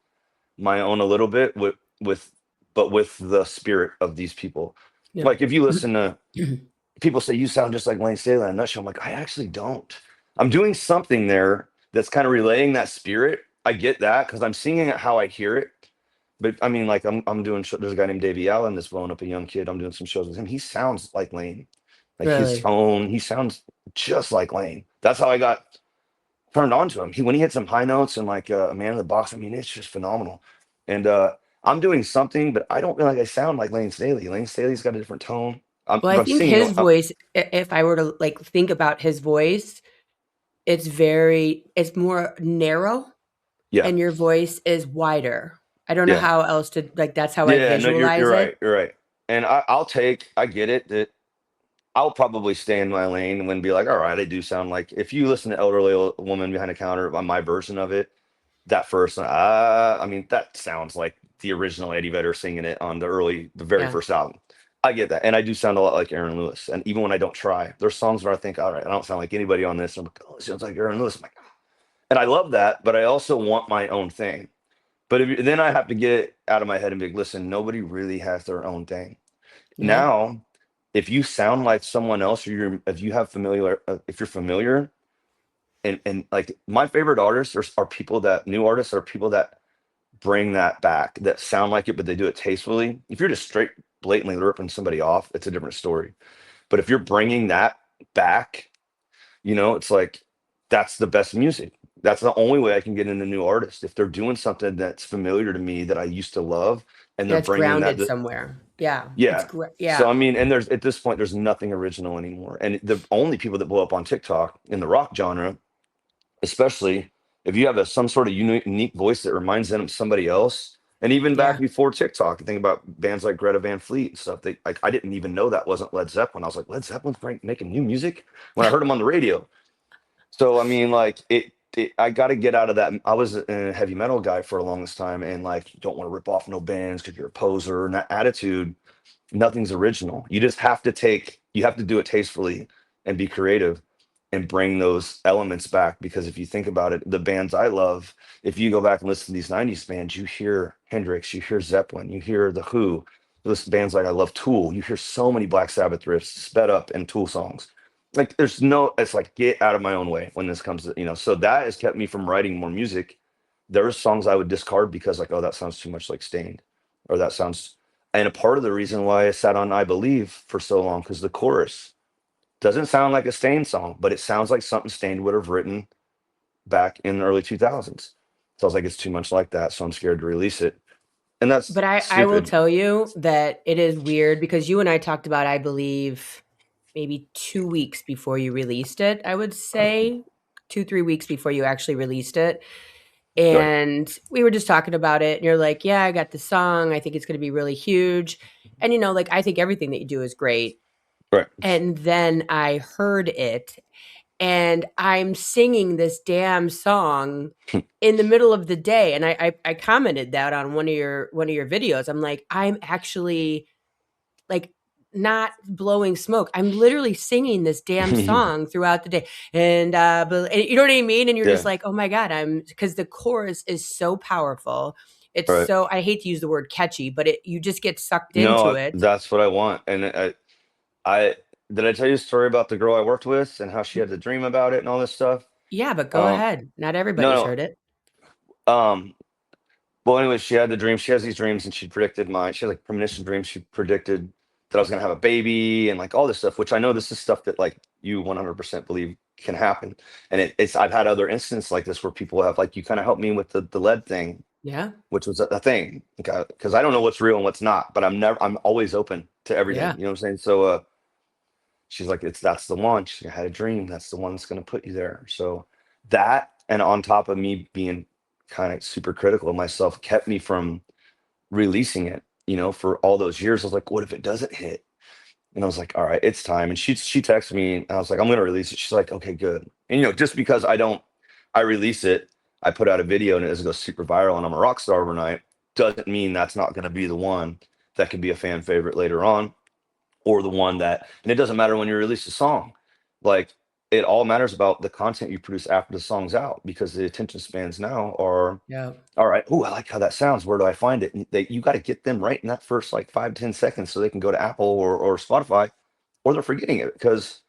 my own a little bit but with the spirit of these people. Yeah. Like if you listen to people say you sound just like Lane Staley in a nutshell, I'm like, I actually don't. I'm doing something there that's kind of relaying that spirit. I get that because I'm singing it how I hear it. But I mean, like I'm doing. There's a guy named Davey Allen that's blowing up, a young kid. I'm doing some shows with him. He sounds like Lane, like his Really. tone. He sounds just like Lane. That's how I got turned on to him. When he hits some high notes and like a Man in the Box, I mean, it's just phenomenal. And I'm doing something, but I don't feel like I sound like Lane Staley. Lane Staley's got a different tone. Well, If I I'm think singing, his voice, if I were to like think about his voice, it's more narrow, yeah, and your voice is wider. I don't know yeah, how else to like. That's how I yeah. No, you're visualize right. it. You're right. And I get it that I'll probably stay in my lane and be like, all right, I do sound like, if you listen to Elderly Woman Behind a Counter on my version of it, that first, I mean, that sounds like the original Eddie Vedder singing it on the very Yeah. first album. I get that. And I do sound a lot like Aaron Lewis. And even when I don't try, there's songs where I think, all right, I don't sound like anybody on this. I'm like, oh, it sounds like Aaron Lewis. I'm like, "Ah." And I love that, but I also want my own thing. But then I have to get out of my head and be like, listen, nobody really has their own thing. Yeah. Now, if you sound like someone else, or if you have familiar, if you're familiar, and like my favorite artists are people that, new artists are people that bring that back, that sound like it, but they do it tastefully. If you're just straight blatantly ripping somebody off, it's a different story. But if you're bringing that back, it's like that's the best music. That's the only way I can get into new artists, if they're doing something that's familiar to me that I used to love, and they're Yeah, it's bringing that. grounded somewhere. Yeah. Yeah. So Yeah. I mean, and there's, at this point, there's nothing original anymore. And the only people that blow up on TikTok in the rock genre, especially if you have some sort of unique voice that reminds them of somebody else. And even back Yeah. before TikTok, think about bands like Greta Van Fleet and stuff. I didn't even know that wasn't Led Zeppelin. I was like, Led Zeppelin's making new music when I heard him on the radio. So I mean, like I got to get out of that. I was a heavy metal guy for a longest time, and like, don't want to rip off no bands because you're a poser, and that attitude. Nothing's original. You have to do it tastefully and be creative and bring those elements back. Because if you think about it, the bands I love, if you go back and listen to these 90s bands, you hear Hendrix, you hear Zeppelin, you hear The Who, those bands, like I love Tool, you hear so many Black Sabbath riffs sped up in Tool songs. Like it's like, get out of my own way when this comes to, so that has kept me from writing more music. There are songs I would discard because, like, oh, that sounds too much like Stained, or that sounds, and a part of the reason why I sat on I Believe for so long, because the chorus doesn't sound like a Stained song, but it sounds like something Stained would have written back in the early 2000s. So I was like, it's too much like that, so I'm scared to release it. And that's But I will stupid. tell you that it is weird because you and I talked about, I believe, maybe 2 weeks before you released it, I would say 2, 3 weeks before you actually released it. Right. And we were just talking about it. And you're like, yeah, I got the song. I think it's going to be really huge. And, like, I think everything that you do is great. Right. And then I heard it, and I'm singing this damn song in the middle of the day. And I commented that on one of your videos. I'm like, I'm actually like not blowing smoke. I'm literally singing this damn song throughout the day. And you know what I mean? And you're just Yeah. like, oh my God, because the chorus is so powerful. It's Right. so, I hate to use the word catchy, but you just get sucked into No, it. that's what I want. And I did I tell you a story about the girl I worked with and how she had the dream about it and all this stuff? Yeah, but go Um, ahead. Not everybody's no, heard it. no. Well, anyway, she had the dream. She has these dreams, and she predicted she had like premonition dreams. She predicted that I was gonna have a baby and like all this stuff, which I know this is stuff that like you 100% believe can happen. And it's I've had other instances like this where people have like you kind of helped me with the lead thing, Yeah. which was a thing, because I don't know what's real and what's not, but I'm always open to everything. Yeah. You know what I'm saying? So she's like, that's the one. I had a dream. That's the one that's gonna put you there. So that, and on top of me being kind of super critical of myself, kept me from releasing it, for all those years. I was like, what if it doesn't hit? And I was like, all right, it's time. And she texted me and I was like, I'm gonna release it. She's like, okay, good. And just because I release it, I put out a video and it doesn't go super viral and I'm a rock star overnight, doesn't mean that's not gonna be the one that could be a fan favorite later on, or the one that, and it doesn't matter when you release a song. Like, it all matters about the content you produce after the song's out, because the attention spans now are, Yeah. all right, oh, I like how that sounds. Where do I find it? And you got to get them right in that first like 5 to 10 seconds so they can go to Apple or Spotify, or they're forgetting it, because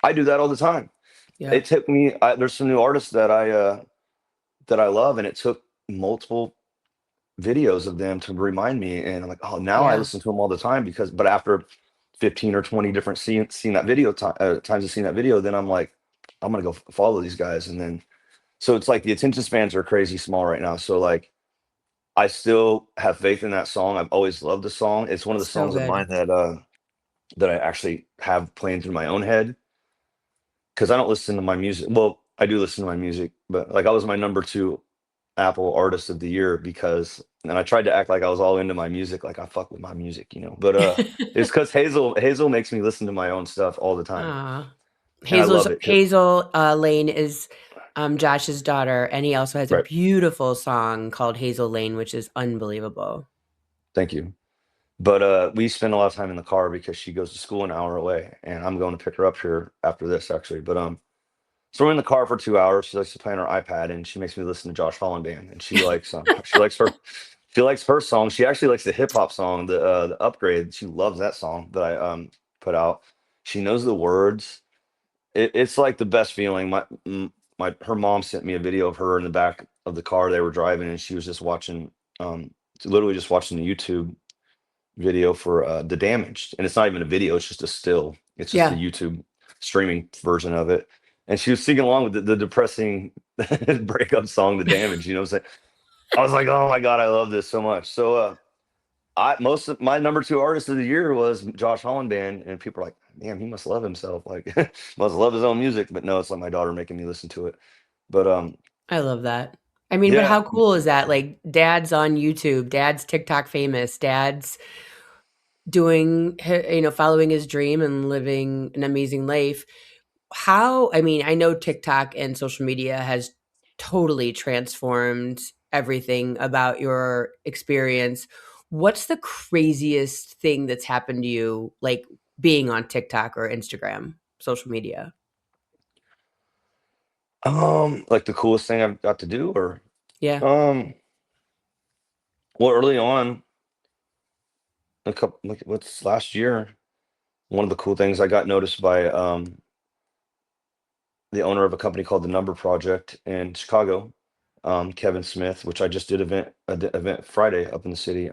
I do that all the time. Yeah. It took me, there's some new artists that I love, and it took multiple videos of them to remind me. And I'm like, oh, now I Yeah. listen to them all the time, but after 15 or 20 different seen that video times of seeing that video, then I'm like, I'm gonna go follow these guys. And then, so it's like the attention spans are crazy small right now. So like, I still have faith in that song. I've always loved the song. It's one of the So songs of good. mine that I actually have playing through my own head, because I don't listen to my music. Well, I do listen to my music, but like, I was my number two Apple Artist of the Year, because, and I tried to act like I was all into my music, like I fuck with my music. But it's because Hazel makes me listen to my own stuff all the time, Aw. and I love it. Hazel Lane is Josh's daughter, and he also has a Right. beautiful song called Hazel Lane, which is unbelievable. Thank you. But we spend a lot of time in the car because she goes to school an hour away, and I'm going to pick her up here after this actually. But so we're in the car for 2 hours. She likes to play on her iPad, and she makes me listen to Josh Holland band, and she likes her song. She actually likes the hip hop song, the Upgrade. She loves that song that I put out. She knows the words. It's like the best feeling. Her mom sent me a video of her in the back of the car they were driving, and she was just watching, literally just watching the YouTube video for The Damaged, and it's not even a video, it's just a still. It's just a Yeah. YouTube streaming version of it, and she was singing along with the depressing breakup song The Damaged. What I'm saying? I was like, oh my god, I love this so much. So I most of my number two artist of the year was Josh Holland band, and people are like, damn, he must love himself, like must love his own music. But no, it's like my daughter making me listen to it. But I love that. I mean, but yeah. how cool is that? Like, dad's on YouTube, dad's TikTok famous, dad's doing, following his dream and living an amazing life. I mean, I know TikTok and social media has totally transformed everything about your experience. What's the craziest thing that's happened to you, like being on TikTok or Instagram, social media? Like the coolest thing I've got to do, or Yeah. um well, early on, a couple, like, what's last year, one of the cool things, I got noticed by the owner of a company called the Number Project in Chicago, Kevin Smith, which I just did event Friday up in the city.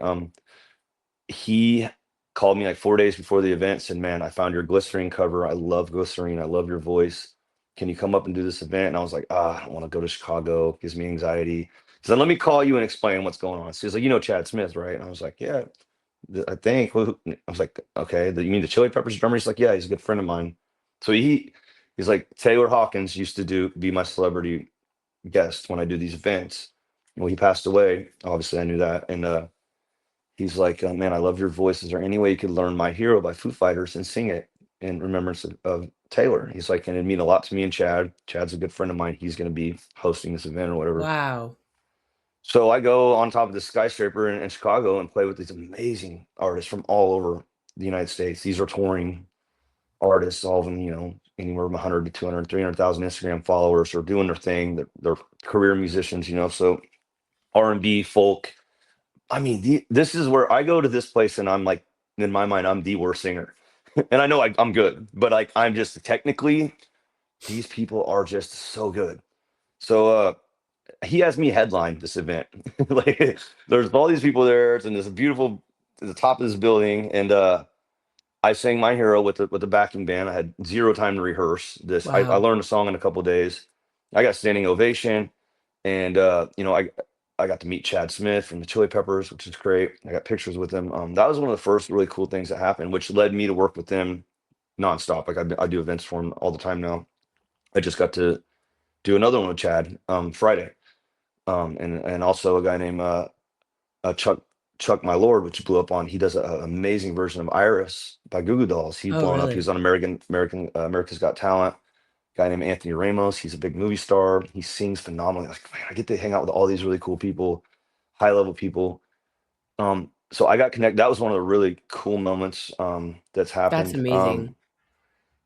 He called me like 4 days before the event, said, man, I found your Glycerine cover. I love Glycerine. I love your voice. Can you come up and do this event? And I was like, I don't want to go to Chicago. It gives me anxiety. He said, let me call you and explain what's going on. So he's like, Chad Smith, right? And I was like, yeah, I think. I was like, okay, you mean the Chili Peppers drummer? He's like, yeah, he's a good friend of mine. So he's like, Taylor Hawkins used to be my celebrity guest when I do these events. Well, he passed away. Obviously, I knew that. And he's like, man, I love your voice. Is there any way you could learn My Hero by Foo Fighters and sing it in remembrance of Taylor. He's like, and it mean a lot to me and Chad. Chad's a good friend of mine. He's going to be hosting this event or whatever. Wow. So I go on top of this skyscraper in Chicago and play with these amazing artists from all over the United States. These are touring artists, all of them, anywhere from 100 to 200, 300,000 Instagram followers are doing their thing. They're career musicians, so R&B, folk. I mean, this is where I go to this place and I'm like, in my mind, I'm the worst singer. And I know I'm good, but like, I'm just technically, these people are just so good. So, he has me headline this event. Like, there's all these people there. It's in this beautiful, at the top of this building. And, I sang My Hero with the backing band. I had zero time to rehearse this. I Wow. learned the song in a couple of days. I got standing ovation, and I got to meet Chad Smith from the Chili Peppers, which is great. I got pictures with him. That was one of the first really cool things that happened, which led me to work with them nonstop. Like I do events for him all the time now. I just got to do another one with Chad Friday, and also a guy named Chuck My Lord, which blew up on. He does an amazing version of Iris by Goo Goo Dolls. He's Oh, blown up. He really? was on America's Got Talent. Guy named Anthony Ramos. He's a big movie star. He sings phenomenally. Like, man, I get to hang out with all these really cool people, high level people. So I got connected. That was one of the really cool moments that's That's happened. amazing.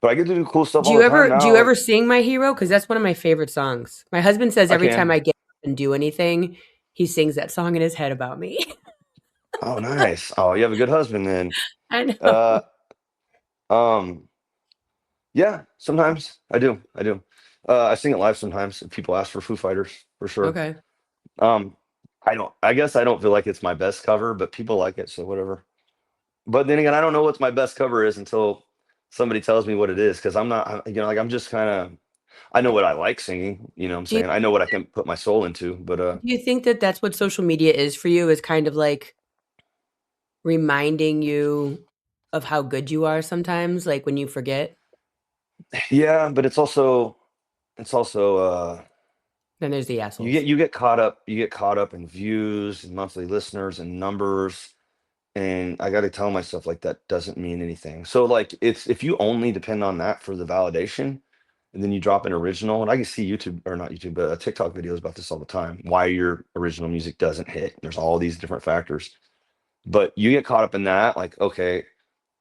But I get to do cool stuff Do all you the time ever do now. you Like ever sing My Hero? Because that's one of my favorite songs. My husband says I every time I can. get up and do anything, he sings that song in his head about me. Oh, nice. Oh, you have a good husband then. I know. Uh, um, yeah, sometimes I do. I do. I sing it live sometimes if people ask for Foo Fighters for sure. Okay. Um, I guess I don't feel like it's my best cover, but people like it, so whatever. But then again, I don't know what my best cover is until somebody tells me what it is, because I'm not, like I'm just kind of, I know what I like singing, you know what I'm Do you saying? I know what I can put my soul into, but do you think that that's what social media is for you, is kind of like reminding you of how good you are sometimes, like when you forget? yeah, but it's also Then there's the you assholes. get caught up in views and monthly listeners and numbers. And I got to tell myself like that doesn't mean anything. So like it's if you only depend on that for the validation, and then you drop an original, and I can see YouTube or not YouTube, but TikTok videos about this all the time. Why your original music doesn't hit? There's all these different factors, but you get caught up in that. Like, okay,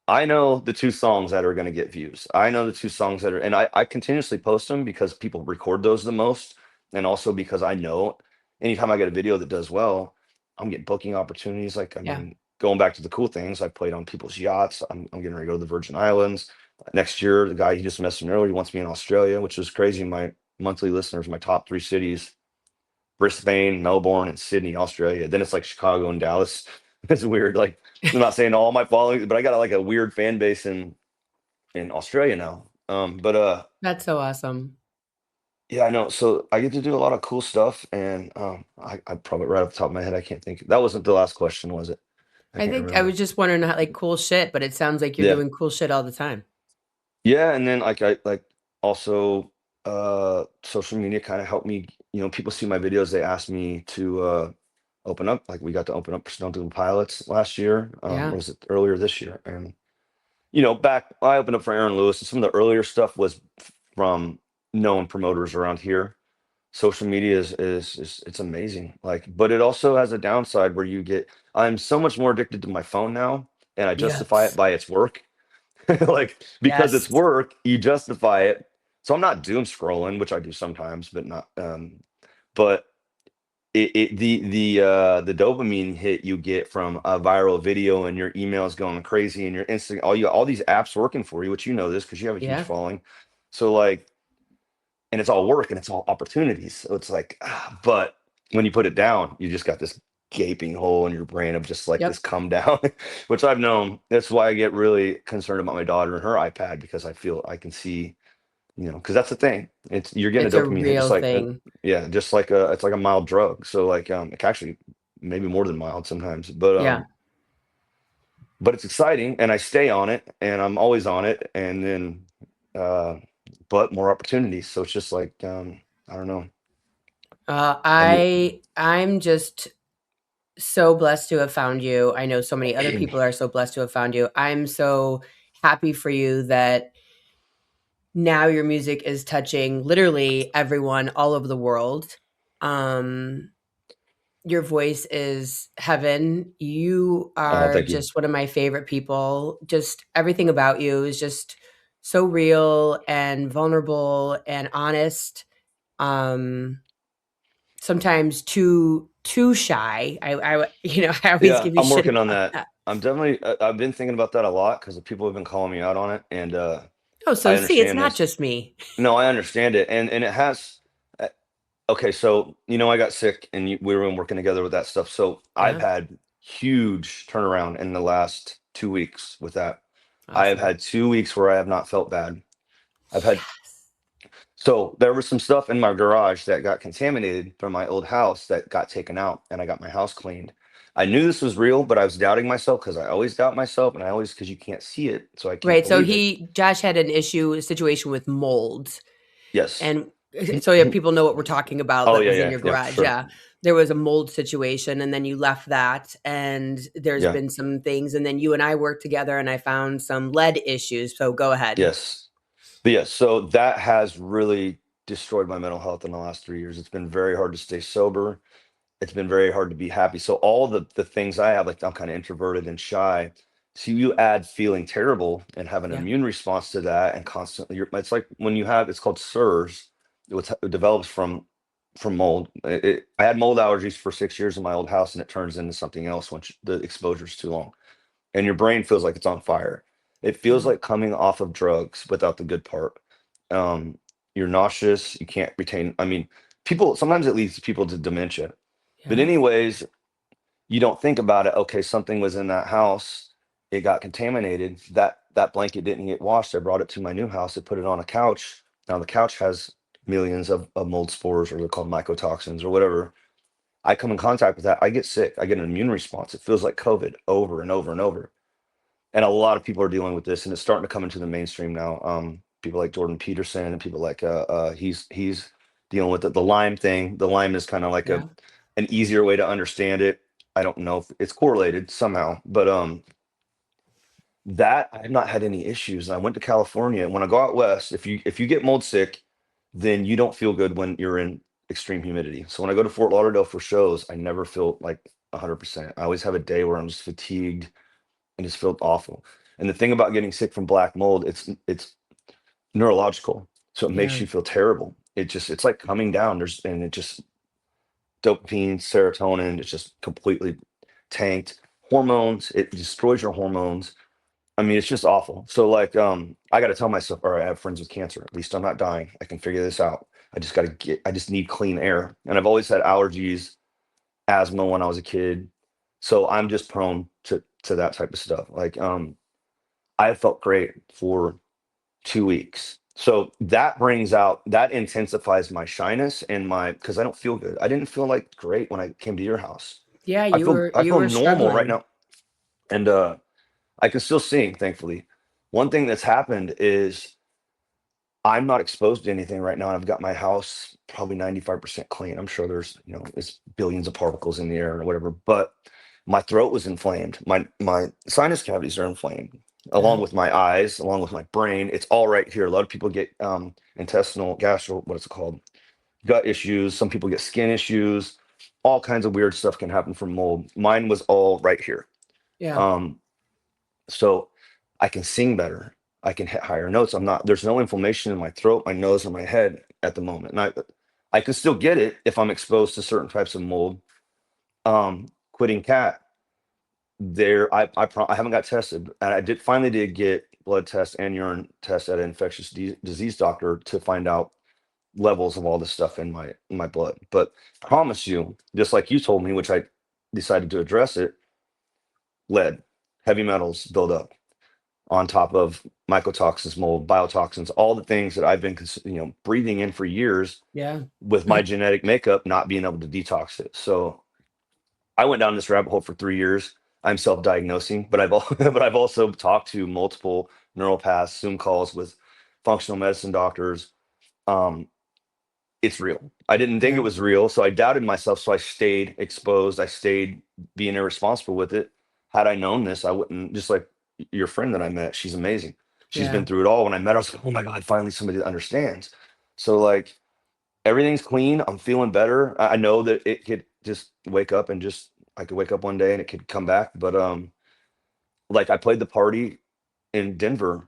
I know the two songs that are going to get views. I know the two songs that are, and I continuously post them because people record those the most. And also because I know anytime I get a video that does well, I'm getting booking opportunities. Like, I Yeah. mean, going back to the cool things, I played on people's yachts. I'm getting ready to go to the Virgin Islands next year. The guy he just messaged me earlier, he wants me in Australia, which is crazy. My monthly listeners, my top three cities, Brisbane, Melbourne, and Sydney, Australia. Then it's like Chicago and Dallas. It's weird. Like I'm not saying all my following, but I got like a weird fan base in Australia now. But That's so awesome. yeah, I know. So I get to do a lot of cool stuff, and I probably right off the top of my head, I can't think. That wasn't the last question, was it? I I can't think I remember. was just wondering how, like, cool shit, but it sounds like you're Yeah, doing cool shit all the time. yeah, and then like I like also social media kind of helped me. People see my videos, they ask me to open up. Like we got to open up for Stone Temple Pilots last year. Or Yeah. was it earlier this year? And back I opened up for Aaron Lewis, and some of the earlier stuff was from known promoters around here. Social media is it's amazing. Like, but it also has a downside where I'm so much more addicted to my phone now, and I justify it Yes. by its work. Like because it's Yes. work, you justify it. So I'm not doom scrolling, which I do sometimes, but not but the dopamine hit you get from a viral video and your emails going crazy and your instant all these apps working for you, which you know this because you have a huge Yeah. following. So like, and it's all work and it's all opportunities. So it's like, but when you put it down, you just got this gaping hole in your brain of just like this Yep. come down, which I've known. That's why I get really concerned about my daughter and her iPad, because I feel I can see, because that's the thing. It's you're getting It's a a dopamine hit, just real like thing. yeah, just like it's like a mild drug. So like it can actually maybe more than mild sometimes, Yeah. but it's exciting and I stay on it and I'm always on it, and then uh but more opportunities. So it's just like I don't know. And then I'm just so blessed to have found you. I know so many other people are so blessed to have found you. I'm so happy for you that now your music is touching literally everyone all over the world. Um, your voice is heaven. You Oh, are thank you. just one of my favorite people. Just everything about you is just so real and vulnerable and honest. Um, sometimes too shy. I always Yeah, give you I'm shit working on about that. that. I'm definitely. I've been thinking about that a lot because people have been calling me out on it, and Oh, I so see, it's understand not this. just me. No, I understand it, and it has. uh, Okay, so I got sick, and we were working together with that stuff. So I've Yeah, had huge turnaround in the last 2 weeks with that. I have awesome. had 2 weeks where I have not felt bad. I've had Yes. So there was some stuff in my garage that got contaminated from my old house that got taken out, and I got my house cleaned. I knew this was real, but I was doubting myself because I always doubt myself, and I always because you can't see it, so I can't Right. So believe it. Josh had a situation with mold. Yes. And so yeah, people know what we're talking about Oh that yeah, was in yeah, your yeah, for garage. sure. Yeah. There was a mold situation and then you left that and there's Yeah. been some things and then you and I worked together and I found some lead issues. So go ahead. Yes. But yeah, so that has really destroyed my mental health in the last 3 years. It's been very hard to stay sober. It's been very hard to be happy. So all the things I have, like I'm kind of introverted and shy. So you add feeling terrible and have an Yeah. immune response to that, and constantly it's like when you have it's called SIRS. It develops from mold. I had mold allergies for 6 years in my old house, and it turns into something else once the exposure is too long, and your brain feels like it's on fire. It feels Yeah. like coming off of drugs without the good part. Um, you're nauseous. You can't retain. I mean, people sometimes it leads people to dementia. But Yeah. anyways, you don't think about it. Okay, something was in that house. It got contaminated. That blanket didn't get washed. I brought it to my new house. I put it on a couch. Now the couch has millions of mold spores, or they're called mycotoxins or whatever. I come in contact with that. I get sick. I get an immune response. It feels like COVID over and over and over. And a lot of people are dealing with this, and it's starting to come into the mainstream now. People like Jordan Peterson and people like he's dealing with it. The Lyme thing. The Lyme is kind of like Yeah. an easier way to understand it. I don't know if it's correlated somehow, but that I've not had any issues. I went to California, and when I go out west, if you get mold sick, then you don't feel good when you're in extreme humidity. So when I go to Fort Lauderdale for shows, I never feel like 100%. I always have a day where I'm just fatigued and just feel awful. And the thing about getting sick from black mold, it's neurological, so it makes Yeah. you feel terrible. It's like coming down. It just dopamine, serotonin, it's just completely tanked. Hormones, it destroys your hormones. I mean, it's just awful. So like I gotta tell myself, all right, I have friends with cancer. At least I'm not dying. I can figure this out. I just need clean air. And I've always had allergies, asthma when I was a kid. So I'm just prone to that type of stuff. Like I felt great for 2 weeks. So that intensifies my shyness and my because I don't feel good. I didn't feel like great when I came to your house. Yeah. I You feel were I you feel were normal right struggling. now. And I can still sing, thankfully. One thing that's happened is I'm not exposed to anything right now. And I've got my house probably 95% clean. I'm sure it's billions of particles in the air or whatever, but my throat was inflamed. My sinus cavities are inflamed, Yeah. along with my eyes, along with my brain. It's all right here. A lot of people get intestinal, gastro, what is it called? Gut issues. Some people get skin issues. All kinds of weird stuff can happen from mold. Mine was all right here. Yeah. Um, so I can sing better. I can hit higher notes. There's no inflammation in my throat, my nose, or my head at the moment. And I can still get it if I'm exposed to certain types of mold. Quitting cat, I haven't got tested. And I did get blood tests and urine tests at an infectious disease doctor to find out levels of all this stuff in my blood. But promise you, just like you told me, which I decided to address it, lead, heavy metals build up on top of mycotoxins, mold, biotoxins, all the things that I've been breathing in for years Yeah. with my genetic makeup not being able to detox it. So I went down this rabbit hole for 3 years. I'm self-diagnosing, but but I've also talked to multiple neural paths, Zoom calls with functional medicine doctors. Um, it's real. I didn't think it Yeah. was real, so I doubted myself. So I stayed exposed. I stayed being irresponsible with it. Had I known this, I wouldn't just like your friend that I met, she's amazing. She's Yeah. been through it all. When I met her, I was like, oh my God, finally somebody that understands. So like everything's clean. I'm feeling better. I know that it could just wake up and just I could wake up one day and it could come back. But like I played the party in Denver.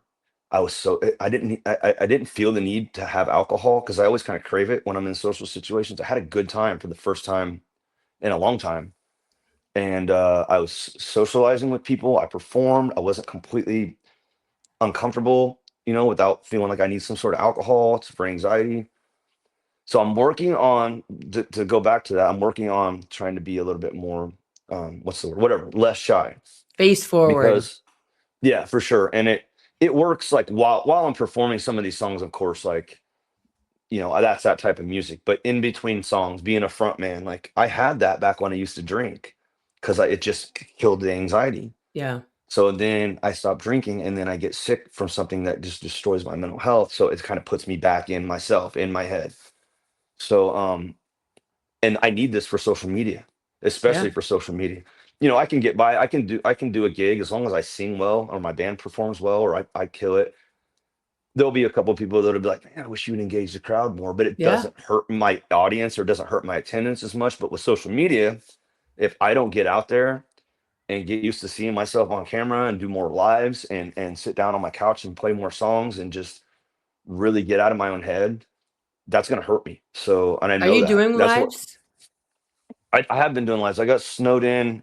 I was so I didn't feel the need to have alcohol because I always kind of crave it when I'm in social situations. I had a good time for the first time in a long time. And I was socializing with people. I performed. I wasn't completely uncomfortable, without feeling like I need some sort of alcohol. It's for anxiety. So I'm working on to go back to that. I'm working on trying to be a little bit more, what's the word? Whatever, less shy. Face forward. Because yeah, for sure, and it works like while I'm performing some of these songs, of course, like that's that type of music. But in between songs, being a front man, like I had that back when I used to drink, because it just killed the anxiety. Yeah. So then I stopped drinking, and then I get sick from something that just destroys my mental health. So it kind of puts me back in myself, in my head. So and I need this for social media, especially Yeah. for social media. I can get by. I can do a gig as long as I sing well or my band performs well or I kill it. There'll be a couple of people that'll be like, man, I wish you would engage the crowd more, but it Yeah. doesn't hurt my audience or doesn't hurt my attendance as much. But with social media, if I don't get out there and get used to seeing myself on camera and do more lives and sit down on my couch and play more songs and just really get out of my own head, that's gonna hurt me. So, and I Are know you that. doing That's what lives? I have been doing lives. I got snowed in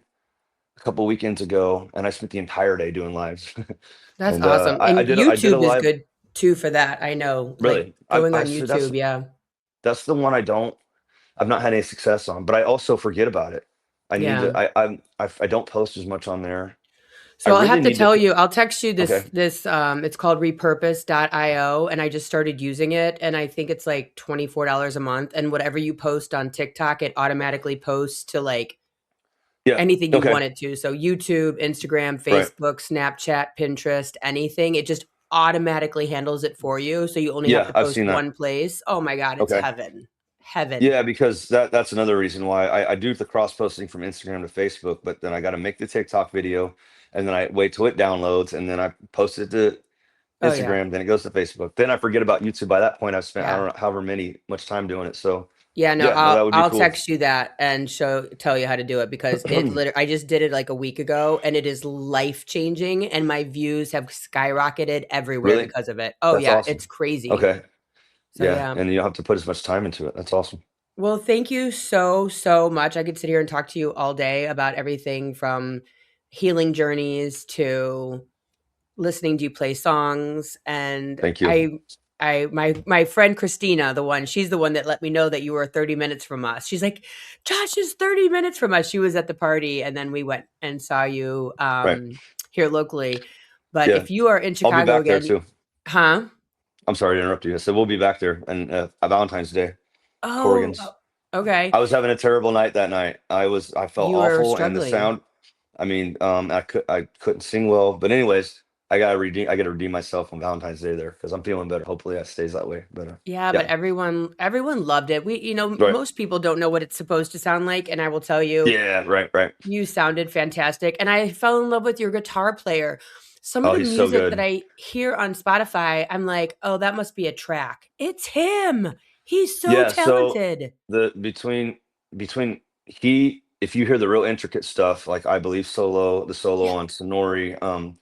a couple weekends ago, and I spent the entire day doing lives. That's And awesome. I And did a YouTube is live. good too for that. I know. Like Really, going I on so YouTube. Yeah. that's the one I've not had any success on, but I also forget about it. I need Yeah. to. I don't post as much on there. I So I'll really have to need to. tell you, I'll text you this Okay. this it's called repurpose.io, and I just started using it, and I think it's like $24 a month, and whatever you post on TikTok, it automatically posts to like Yeah. anything you Okay. want it to. So YouTube, Instagram, Right. Facebook, Snapchat, Pinterest, anything, it just automatically handles it for you. So you only have Yeah, to I've post seen that. one place. Oh my god, it's Okay. heaven. Heaven. Yeah, because that's another reason why I do the cross posting from Instagram to Facebook, but then I got to make the TikTok video, and then I wait till it downloads, and then I post it to Oh yeah. Instagram, then it goes to Facebook. Then I forget about YouTube. By that point, I've spent I Yeah. don't know however much time doing it. So Yeah, no, yeah, no, that would be I'll cool. text you that and tell you how to do it because I just did it like a week ago and it is life changing and my views have skyrocketed everywhere Really? because of it. Oh That's yeah, awesome. it's crazy. Okay. So Yeah, yeah. and you don't have to put as much time into it. That's awesome. Well, thank you so much. I could sit here and talk to you all day about everything from healing journeys to listening to you play songs, and Thank you. my friend Christina, she's the one that let me know that you were 30 minutes from us. She's like, "Josh is 30 minutes from us." She was at the party, and then we went and saw you, Right. here locally. But Yeah. if you are in I'll be Chicago back there again. too. Huh? I'm sorry to interrupt you. I said we'll be back there and Valentine's Day, Oh, Corrigan's. okay. I was having a terrible night that night. I felt You were awful and the struggling. sound, I mean, I couldn't sing well, but anyways, I gotta redeem myself on Valentine's Day there because I'm feeling better. Hopefully that stays that way. But Yeah, but yeah, everyone loved it. right. Most people don't know what it's supposed to sound like, and I will tell you, Yeah, right, right. you sounded fantastic, and I fell in love with your guitar player. Some of Oh, the he's so music that good. I hear on Spotify, I'm like, "Oh, that must be a track." It's him. He's so Yeah, so talented. the between he if you hear the real intricate stuff, like I believe the solo Yeah, on Sonori,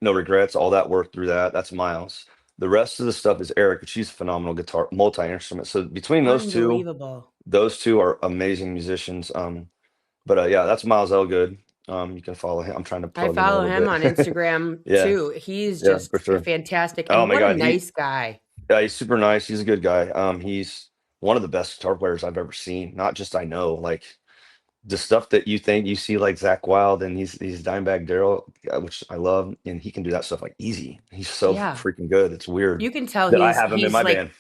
No Regrets, all that work through that's Miles. The rest of the stuff is Eric, and she's a phenomenal guitar, multi-instrument. So between unbelievable. those two are amazing musicians. But yeah, that's Miles Elgood. You can follow him. I'm trying to I plug him a follow little him bit. on Instagram Yeah, too. He's yeah, for just sure. fantastic, Oh and my what a God, nice guy. yeah, he's super nice. He's a good guy. He's one of the best guitar players I've ever seen. Not just I know, like the stuff that you think you see like Zach Wild and he's Dimebag Daryl, which I love, and he can do that stuff like easy. He's so Yeah. freaking good. It's weird You can tell that I have him in he's my band.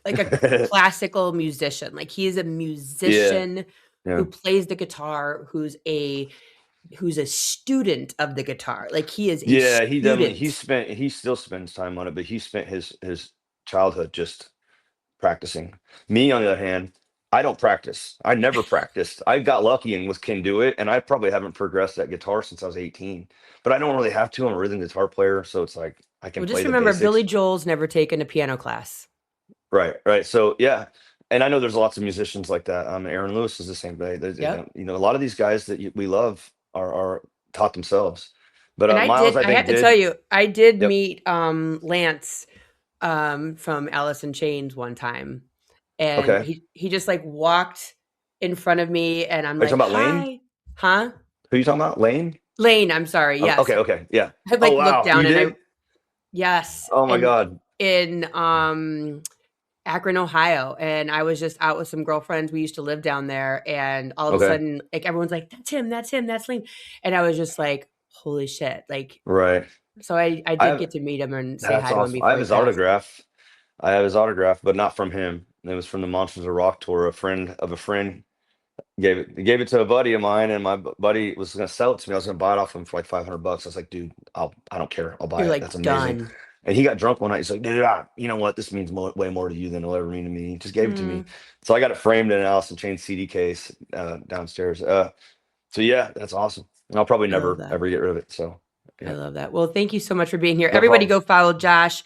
like a classical musician. Like he is a Yeah, musician who yeah, plays the guitar, who's a student of the guitar. Like he is a yeah. He definitely student. he still spends time on it, but he spent his childhood just practicing. Me, on the other hand, I don't practice. I never practiced. I got lucky and can do it. And I probably haven't progressed at guitar since I was 18, but I don't really have to. I'm a rhythm guitar player. So it's like, I can Well, play just the remember, Billy basics. Joel's never taken a piano class. Right. Right. So yeah. And I know there's lots of musicians like that. Aaron Lewis is the same way. Yep. You know, a lot of these guys that we love are taught themselves. But And Miles, I I think have to tell you, I did Yep. meet Lance from Alice in Chains one time. And Okay. he just like walked in front of me and I'm Are you like, talking about Lane? hi. Huh? Who are you talking about? Lane? Lane, I'm sorry. Yes. Okay. Okay. Yeah. I Oh, like looked wow. down You and did? yes. Oh my And God. in Akron, Ohio. And I was just out with some girlfriends. We used to live down there. And all of a Okay. sudden, like everyone's like, that's him, that's Lane. And I was just like, holy shit. Like, Right. so I I did have, get to meet him and say that's hi to him awesome. I before have he his passed. autograph. I have his autograph, but not from him. It was from the Monsters of Rock tour. A friend of a friend gave it to a buddy of mine, and my buddy was going to sell it to me. I was going to buy it off him for like $500. I was like, dude, I don't care. I'll buy You're it. like That's amazing. done. And he got drunk one night. He's like, dude, you know what? This means way more to you than it'll ever mean to me. He just gave it to me. Mm, So I got it framed in an Alice in Chains CD case downstairs. So yeah, that's awesome. And I'll probably I love never that. ever get rid of it. So I yeah, love that. Well, thank you so much for being here. no Everybody problem. go follow Josh.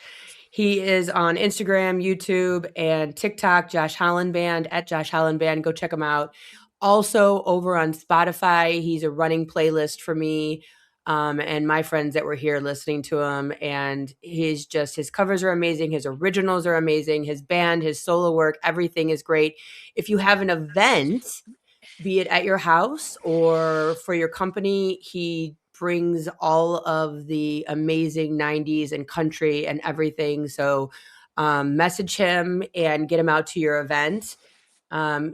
He is on Instagram, YouTube, and TikTok, Josh Holland Band, at Josh Holland Band. Go check him out. Also over on Spotify, he's a running playlist for me and my friends that were here listening to him. And his covers are amazing. His originals are amazing. His band, his solo work, everything is great. If you have an event, be it at your house or for your company, he brings all of the amazing 90s and country and everything. So message him and get him out to your event.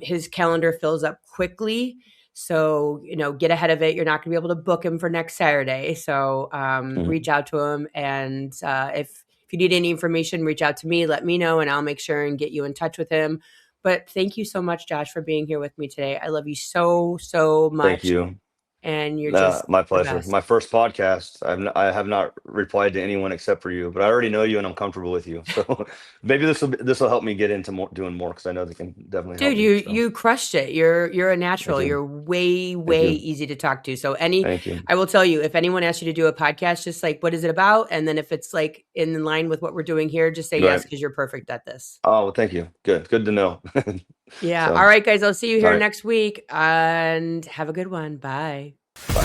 His calendar fills up quickly. So, get ahead of it. You're not going to be able to book him for next Saturday. So Mhm. reach out to him. And if you need any information, reach out to me, let me know, and I'll make sure and get you in touch with him. But thank you so much, Josh, for being here with me today. I love you so, so Thank much. you. And you're just My the pleasure. best. My first podcast. I have not replied to anyone except for you, but I already know you and I'm comfortable with you. So maybe this will help me get into doing more because I know they can definitely help Dude, me. you So you crushed it. You're a thank natural. you. You're way, Thank way you. easy to talk to. So Thank you. I will tell you, if anyone asks you to do a podcast, just like, what is it about? And then if it's like in line with what we're doing here, just say yes, Right. because you're perfect at this. Oh, well, thank you. Good to know. Yeah. All So, right, guys. I'll see you all here right. next week and have a good one. Bye. Bye.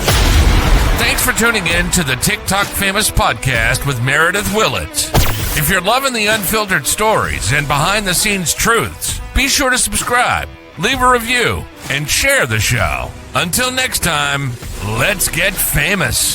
Thanks for tuning in to the TikTok Famous Podcast with Meredyth Willits. If you're loving the unfiltered stories and behind-the-scenes truths, be sure to subscribe, leave a review, and share the show. Until next time, let's get famous.